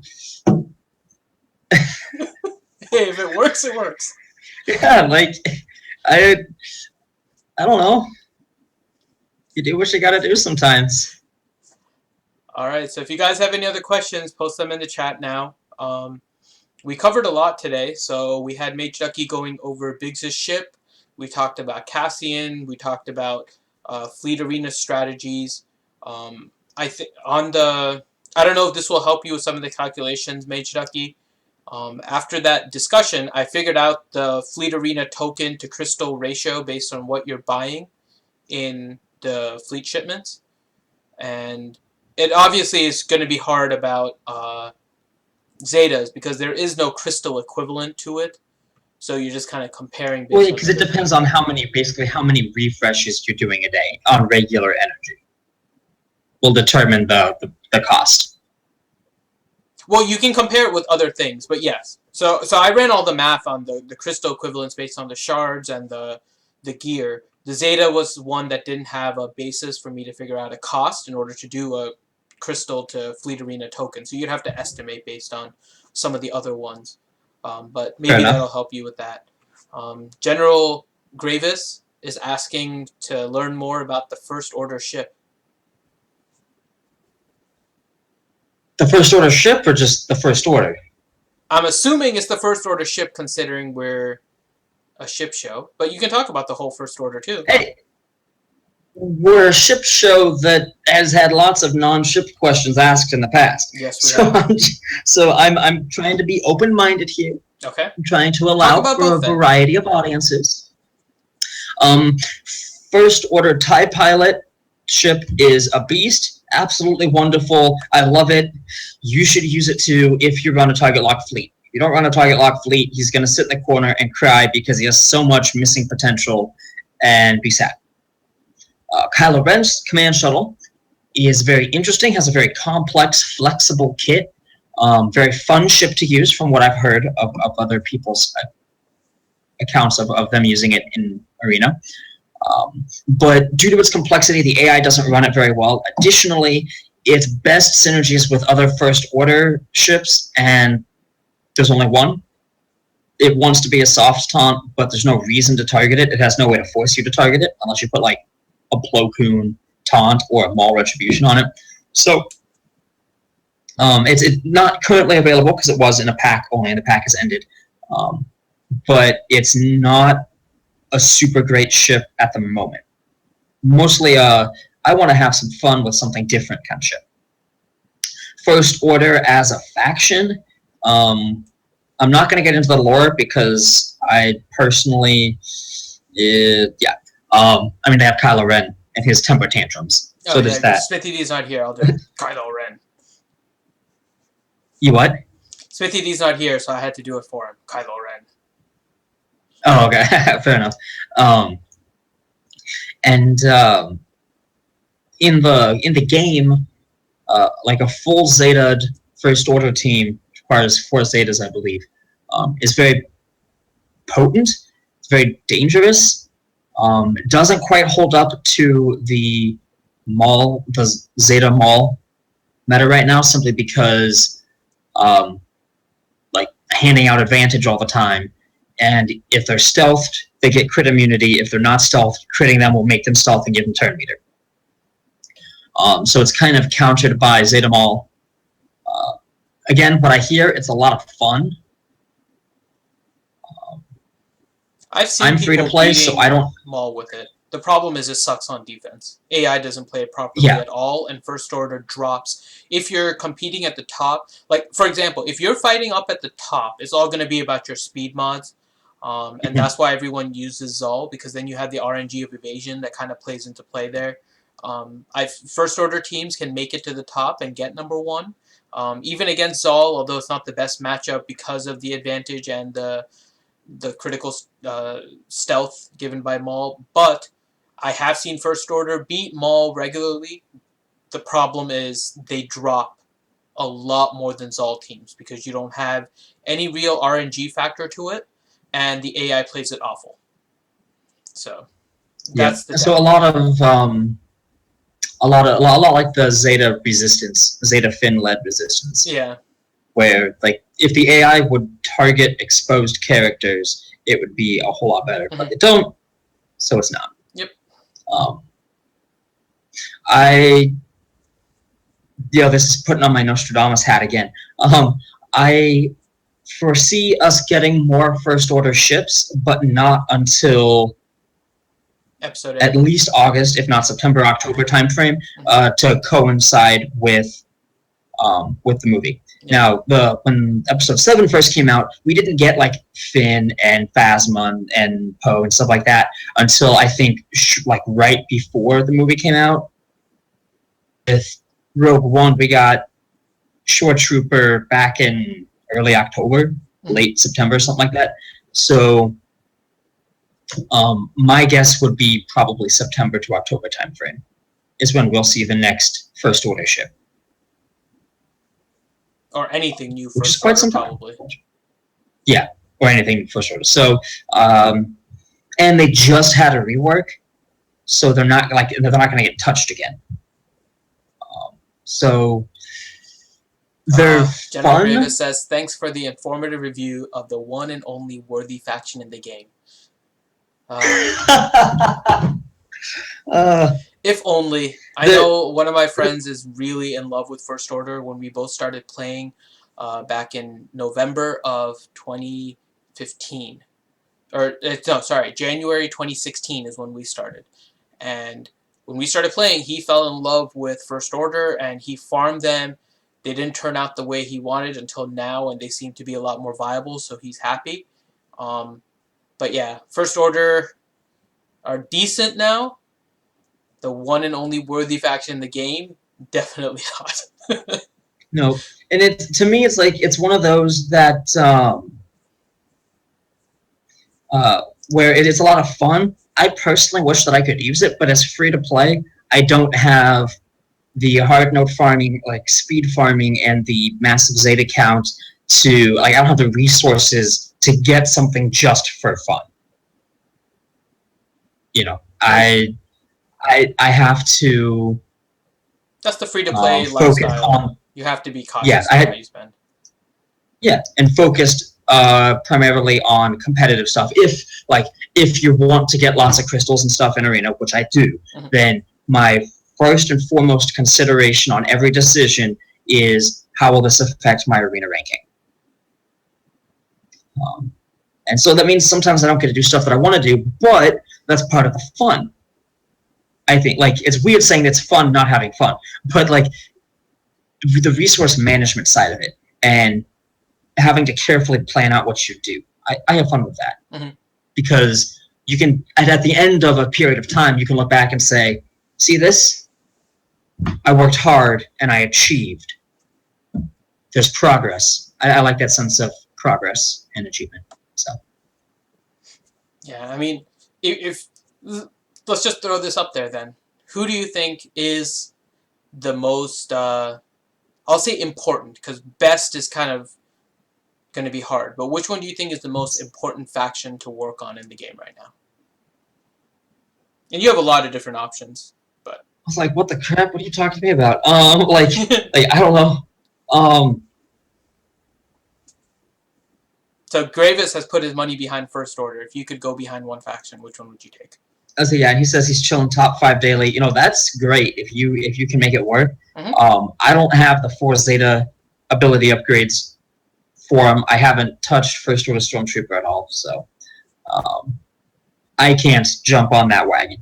Hey, if it works, it works. Yeah, I don't know. You do what you gotta do sometimes. Alright, so if you guys have any other questions, post them in the chat now. We covered a lot today. So we had Mageduckey going over Biggs' ship. We talked about Cassian. We talked about fleet arena strategies. I don't know if this will help you with some of the calculations, Mageduckey. After that discussion, I figured out the fleet arena token to crystal ratio based on what you're buying in the fleet shipments. And it obviously is going to be hard about Zetas because there is no crystal equivalent to it. So you're just kind of comparing. Well, because it depends on how many refreshes you're doing a day on regular energy. Will determine the cost. Well, you can compare it with other things, but yes. So I ran all the math on the crystal equivalents based on the shards and the gear. The Zeta was one that didn't have a basis for me to figure out a cost in order to do a crystal to fleet arena token. So you'd have to estimate based on some of the other ones. But maybe that'll help you with that. General Gravis is asking to learn more about the First Order ship. The First Order ship or just the First Order? I'm assuming it's the First Order ship considering we're a ship show. But you can talk about the whole First Order too. Hey, we're a ship show that has had lots of non-ship questions asked in the past. Yes, we have. So I'm trying to be open-minded here. Okay. I'm trying to allow for a variety of audiences. First Order TIE Pilot ship is a beast. Absolutely wonderful. I love it. You should use it too if you run a target lock fleet. If you don't run a target lock fleet, he's going to sit in the corner and cry because he has so much missing potential and be sad. Kylo Ren's command shuttle is very interesting, has a very complex, flexible kit. Very fun ship to use from what I've heard of other people's accounts of them using it in Arena. But due to its complexity, the AI doesn't run it very well. Additionally, its best synergies with other First Order ships, and there's only one. It wants to be a soft taunt, but there's no reason to target it. It has no way to force you to target it unless you put like a Plo Koon taunt or a Maul Retribution on it. So it's not currently available because it was in a pack only, and the pack has ended. But it's not a super great ship at the moment. Mostly, I want to have some fun with something different kind of ship. First Order as a faction, I'm not going to get into the lore because I personally, I mean, they have Kylo Ren and his temper tantrums. Oh, so there's that. Smithy D's not here. I'll do it. Kylo Ren. You what? Smithy D's not here, so I had to do it for him. Kylo Ren. Oh, okay. Fair enough. In the game, like a full Zeta First Order team requires 4 Zetas, I believe. Is very potent. It's very dangerous. Doesn't quite hold up to the Zeta Maul meta right now, simply because like handing out advantage all the time. And if they're stealthed, they get crit immunity. If they're not stealthed, critting them will make them stealth and give them turn meter. So it's kind of countered by Zeta Maul. Again, what I hear, it's a lot of fun. I'm free to play, so I don't Maul with it. The problem is it sucks on defense. AI doesn't play it properly at all, and First Order drops. If you're competing at the top, like, for example, if you're fighting up at the top, it's all going to be about your speed mods. And that's why everyone uses Zol, because then you have the RNG of evasion that kind of plays into play there. First Order teams can make it to the top and get #1. Even against Zol, although it's not the best matchup because of the advantage and the critical stealth given by Maul. But I have seen First Order beat Maul regularly. The problem is they drop a lot more than Zol teams because you don't have any real RNG factor to it, and the AI plays it awful. So that's the so a lot like the Zeta resistance, Zeta Finn led resistance. Yeah. Where like if the AI would target exposed characters, it would be a whole lot better. But they don't, so it's not. Yep. This is putting on my Nostradamus hat again. I foresee us getting more First Order ships, but not until Episode 8. At least August, if not September, October timeframe, to coincide with the movie. Yeah. Now, when Episode 7 first came out, we didn't get like Finn and Phasma and Poe and stuff like that until I think like right before the movie came out. With Rogue One, we got Shore Trooper back in early October, late September, something like that. So my guess would be probably September to October timeframe is when we'll see the next First Order ship. Or anything new Which is quite some time. Probably. Yeah, or anything First Order. So, and they just had a rework, so they're not going to get touched again. So they're General fun. Rivas says, thanks for the informative review of the one and only worthy faction in the game. If only. I know one of my friends is really in love with First Order. When we both started playing back in November of 2015. January 2016 is when we started. And when we started playing, he fell in love with First Order, and he farmed them They didn't turn out the way he wanted until now, and they seem to be a lot more viable, so he's happy. But yeah, First Order are decent now. The one and only worthy faction in the game, definitely not. No, and to me, it's like it's one of those that where it is a lot of fun. I personally wish that I could use it, but as free to play, I don't have the hard node farming, like speed farming, and the massive Zeta count to I don't have the resources to get something just for fun. I have to. That's the free to play lifestyle. You have to be cautious on how you spend. Yeah, and focused primarily on competitive stuff. If you want to get lots of crystals and stuff in Arena, which I do, then my first and foremost consideration on every decision is how will this affect my Arena ranking. And so that means sometimes I don't get to do stuff that I want to do, but that's part of the fun. I think, it's weird saying it's fun not having fun, but, the resource management side of it and having to carefully plan out what you do, I have fun with that. Because you can, at the end of a period of time, you can look back and say, see this? I worked hard and I achieved. There's progress. I like that sense of progress and achievement. So. Yeah, I mean, if let's just throw this up there then. Who do you think is the most, I'll say important, because best is kind of going to be hard, but which one do you think is the most important faction to work on in the game right now? And you have a lot of different options, but... I was like, what the crap? What are you talking to me about? I don't know. So Gravis has put his money behind First Order. If you could go behind one faction, which one would you take? Yeah, and he says he's chilling top 5 daily. That's great if you can make it work. I don't have the 4 Zeta ability upgrades for him. I haven't touched First Order Stormtrooper at all, so I can't jump on that wagon.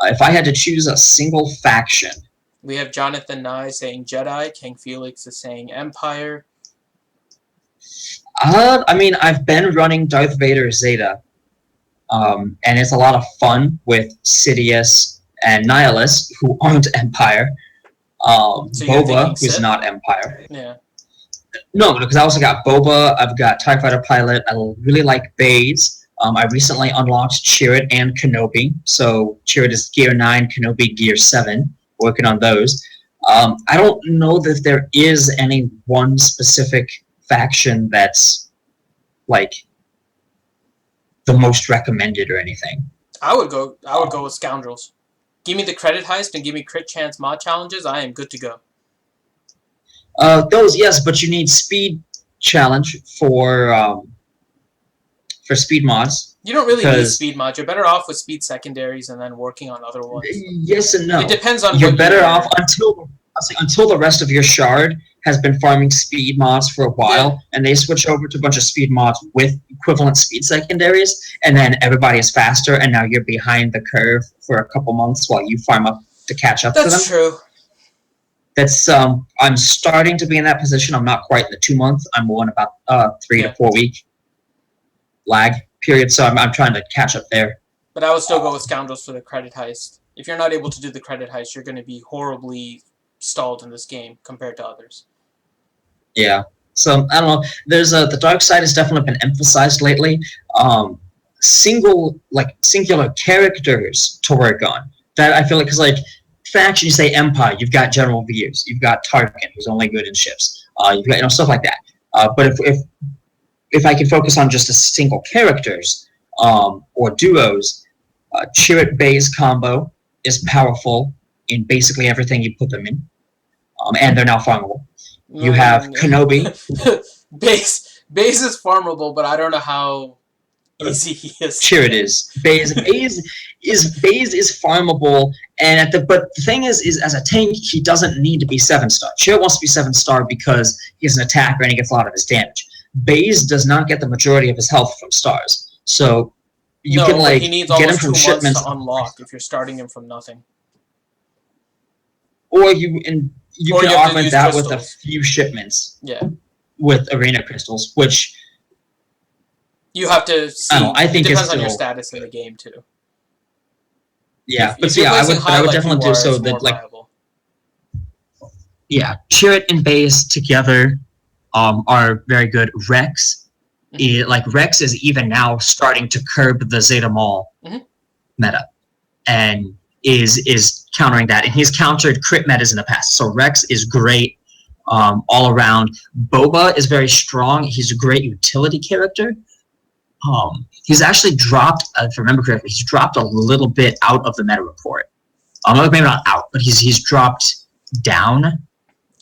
If I had to choose a single faction... We have Jonathan Nye saying Jedi. King Felix is saying Empire. I've been running Darth Vader Zeta. And it's a lot of fun with Sidious and Nihilus, who aren't Empire. So Boba, who's not Empire. Yeah. No, because I also got Boba, I've got TIE Fighter Pilot, I really like Baze. I recently unlocked Chirrut and Kenobi. So Chirrut is Gear 9, Kenobi Gear 7. Working on those. I don't know that there is any one specific faction that's, the most recommended or anything. I would go with Scoundrels. Give me the credit heist and give me crit chance mod challenges. I am good to go. Those, yes, but you need speed challenge for speed mods. You don't really need speed mods. You're better off with speed secondaries and then working on other ones. Yes and no. It depends on. You're better off until the rest of your shard has been farming speed mods for a while, and they switch over to a bunch of speed mods with equivalent speed secondaries, and then everybody is faster, and now you're behind the curve for a couple months while you farm up to catch up to them. That's true. That's I'm starting to be in that position. I'm not quite in the 2 month. I'm more in about 3 to 4 week lag period, so I'm trying to catch up there. But I would still go with Scoundrels for the credit heist. If you're not able to do the credit heist, you're going to be horribly stalled in this game compared to others. Yeah. So I don't know. There's the dark side has definitely been emphasized lately. Singular characters to work on. That I feel like, because faction, you say Empire, you've got General Veers, you've got Tarkin, who's only good in ships. You've got stuff like that. But if I can focus on just a single characters or duos, Chirrut Baze combo is powerful in basically everything you put them in, and they're now farmable. You have Kenobi. Baze is farmable, but I don't know how easy he is. Sure it is. Baze is farmable, and but the thing is as a tank, he doesn't need to be 7-star. Chirrut wants to be 7-star because he's an attacker and he gets a lot of his damage. Baze does not get the majority of his health from stars, so you can he needs get him from shipments to unlock if you're starting him from nothing. Or you, in you Or can you have to augment use that with a crystals. few shipments. Yeah. With arena crystals, which you have to see. I think it depends it's on your still status in the game too. Yeah, If you're placing high I would like definitely you do are, so it's that more like viable. yeah, Chirrut and Base together are very good. Rex, Rex is even now starting to curb the Zeta Maul meta, and is countering that, and he's countered crit metas in the past. So Rex is great all around. Boba is very strong. He's a great utility character. He's actually dropped, if I remember correctly, he's dropped a little bit out of the meta report. Maybe not out, but he's dropped down.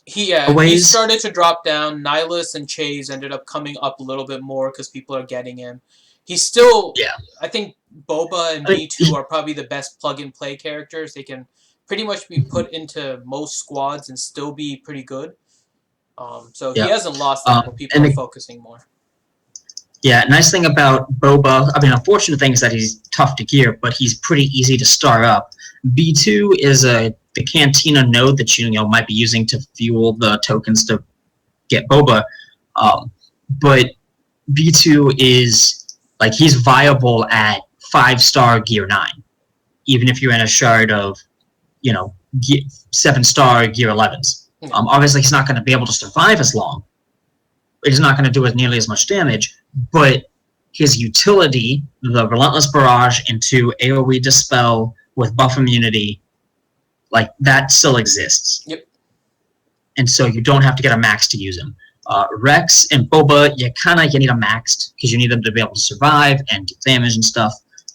He started to drop down. Nihilus and Chase ended up coming up a little bit more because people are getting him. He's still, I think Boba and B2 are probably the best plug-and-play characters. They can pretty much be put into most squads and still be pretty good. So he hasn't lost that, but people are focusing more. Yeah, nice thing about Boba, I mean, unfortunate thing is that he's tough to gear, but he's pretty easy to start up. B2 is the Cantina node that you might be using to fuel the tokens to get Boba, but B2 is, he's viable at 5-star gear 9, even if you're in a shard of, 7-star gear 11s. Obviously, he's not going to be able to survive as long. He's not going to do nearly as much damage, but his utility, the Relentless Barrage into AoE Dispel with buff immunity, that still exists. Yep. And so you don't have to get a max to use him. Rex and Boba, you need a maxed because you need them to be able to survive and do damage and stuff.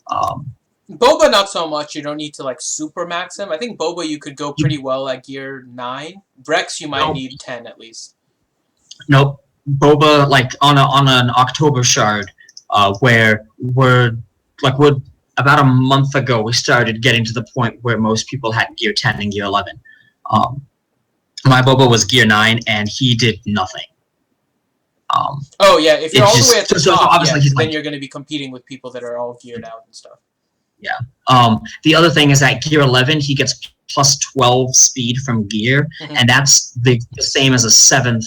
Boba, not so much. You don't need to super max him. I think Boba you could go pretty well at gear 9. Rex you might need 10 at least. Nope. Boba, on an October shard, where we're about a month ago, we started getting to the point where most people had gear 10 and gear 11. My Boba was gear 9, and he did nothing. If you're all the way at the top, obviously then you're going to be competing with people that are all geared out and stuff. Yeah. The other thing is that gear 11, he gets plus 12 speed from gear, and that's the same as a 7th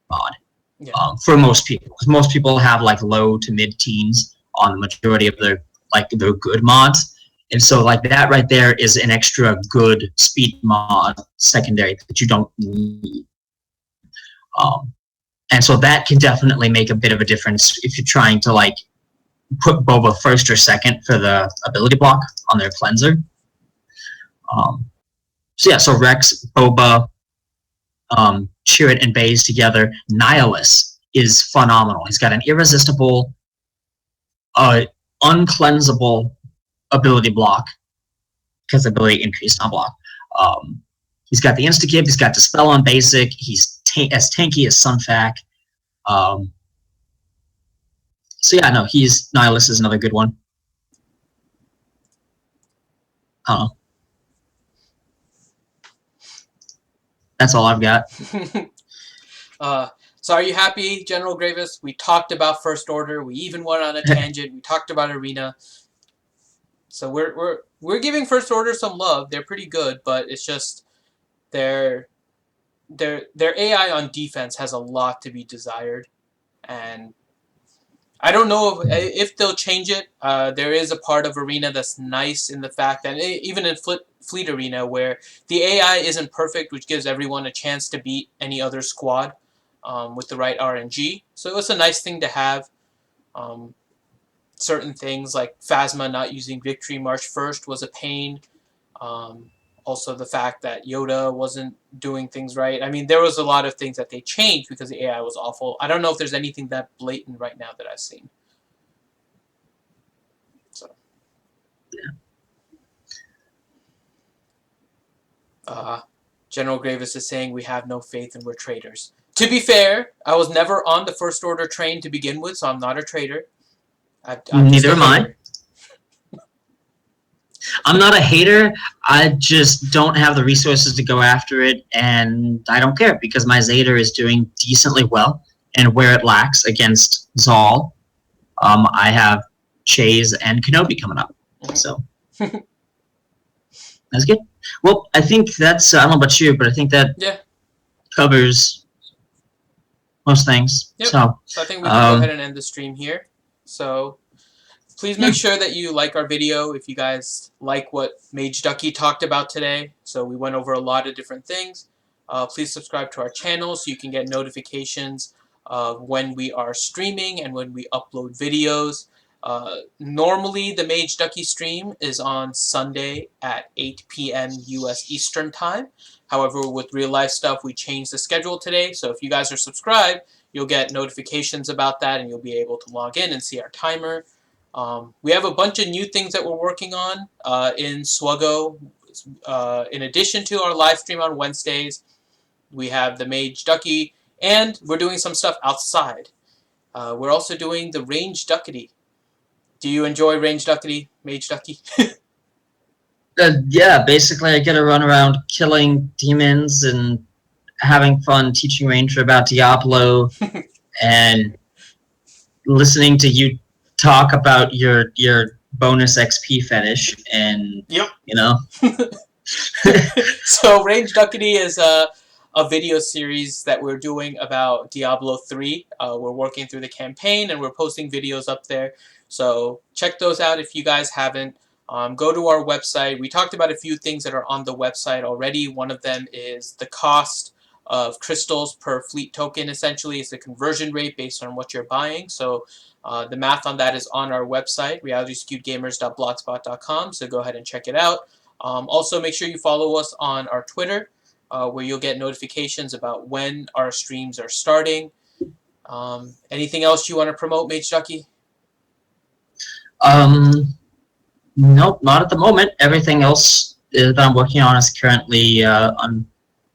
mod for most people. Because most people have low to mid-teens on the majority of their good mods, and so that right there is an extra good speed mod secondary that you don't need. And so that can definitely make a bit of a difference if you're trying to put Boba first or second for the ability block on their cleanser. So Rex, Boba, Chirrut, and Baze together. Nihilus is phenomenal. He's got an irresistible, uncleansable ability block, because ability increase, not block. He's got the insta-give, he's got Dispel on basic, he's as tanky as Sunfac. Nihilus is another good one. That's all I've got. So are you happy, General Gravis? We talked about First Order. We even went on a tangent. We talked about Arena. So we're giving First Order some love. They're pretty good, but it's just their AI on defense has a lot to be desired, and I don't know if they'll change it. There is a part of Arena that's nice in the fact that even in Fleet Arena where the AI isn't perfect, which gives everyone a chance to beat any other squad with the right RNG. So it's a nice thing to have. Certain things like Phasma not using Victory March 1st was a pain. Also the fact that Yoda wasn't doing things right. I mean, there was a lot of things that they changed because the AI was awful. I don't know if there's anything that blatant right now that I've seen. So. Yeah. General Gravis is saying we have no faith and we're traitors. To be fair, I was never on the First Order train to begin with, so I'm not a traitor. Neither am I. I'm not a hater. I just don't have the resources to go after it, and I don't care because my Zeta is doing decently well. And where it lacks against Zal, I have Chase and Kenobi coming up. So. That's good. Well, I think that's, I don't know about you, but I think that covers most things. Yep. So I think we can go ahead and end the stream here. So please make sure that you like our video if you guys like what Mageduckey talked about today. So we went over a lot of different things. Please subscribe to our channel so you can get notifications of when we are streaming and when we upload videos. Normally, the Mageduckey stream is on Sunday at 8 p.m. U.S. Eastern Time. However, with real life stuff, we changed the schedule today. So if you guys are subscribed, you'll get notifications about that and you'll be able to log in and see our timer. We have a bunch of new things that we're working on in swgoh. In addition to our live stream on Wednesdays, we have the Mageduckey, and we're doing some stuff outside. We're also doing the Rangeduckety. Do you enjoy Rangeduckety, Mageduckey? yeah, basically I get to run around killing demons and having fun teaching Ranger about Diablo and listening to you talk about your bonus XP fetish and you know. So Rangeduckety is a video series that we're doing about Diablo 3. We're working through the campaign and we're posting videos up there. So check those out if you guys haven't. Go to our website. We talked about a few things that are on the website already. One of them is the cost of crystals per fleet token. Essentially, it's the conversion rate based on what you're buying. So the math on that is on our website, realityskevedgamers.blogspot.com. So go ahead and check it out. Also, make sure you follow us on our Twitter, where you'll get notifications about when our streams are starting. Anything else you want to promote, Mageduckey? Nope, not at the moment. Everything else that I'm working on is currently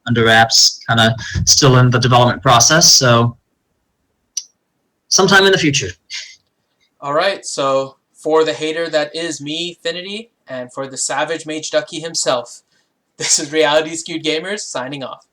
under wraps, kind of still in the development process, so sometime in the future. Alright, so for the hater that is me, Finity, and for the savage Mageduckey himself, this is Reality Skewed Gamers signing off.